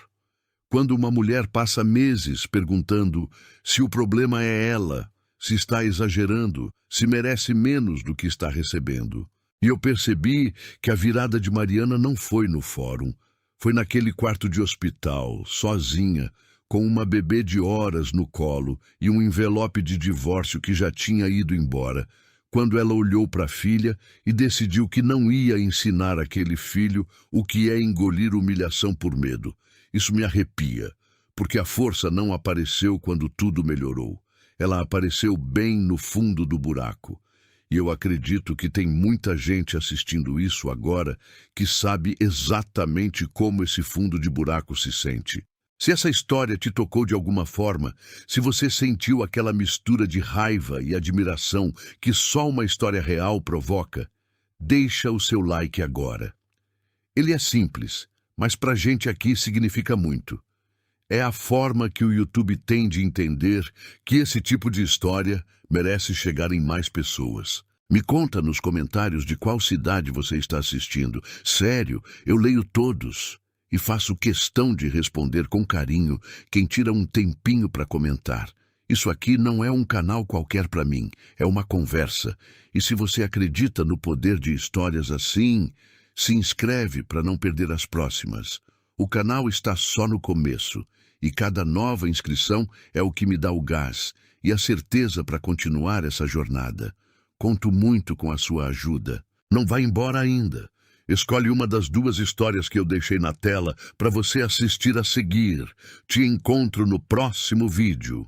Quando uma mulher passa meses perguntando se o problema é ela, se está exagerando, se merece menos do que está recebendo. E eu percebi que a virada de Mariana não foi no fórum, foi naquele quarto de hospital, sozinha, com uma bebê de horas no colo e um envelope de divórcio que já tinha ido embora, quando ela olhou para a filha e decidiu que não ia ensinar aquele filho o que é engolir humilhação por medo. Isso me arrepia, porque a força não apareceu quando tudo melhorou. Ela apareceu bem no fundo do buraco. E eu acredito que tem muita gente assistindo isso agora que sabe exatamente como esse fundo de buraco se sente. Se essa história te tocou de alguma forma, se você sentiu aquela mistura de raiva e admiração que só uma história real provoca, deixa o seu like agora. Ele é simples, mas pra gente aqui significa muito. É a forma que o YouTube tem de entender que esse tipo de história merece chegar em mais pessoas. Me conta nos comentários de qual cidade você está assistindo. Sério, eu leio todos e faço questão de responder com carinho quem tira um tempinho para comentar. Isso aqui não é um canal qualquer para mim, é uma conversa. E se você acredita no poder de histórias assim, se inscreve para não perder as próximas. O canal está só no começo e cada nova inscrição é o que me dá o gás e a certeza para continuar essa jornada. Conto muito com a sua ajuda. Não vá embora ainda. Escolhe uma das 2 histórias que eu deixei na tela para você assistir a seguir. Te encontro no próximo vídeo.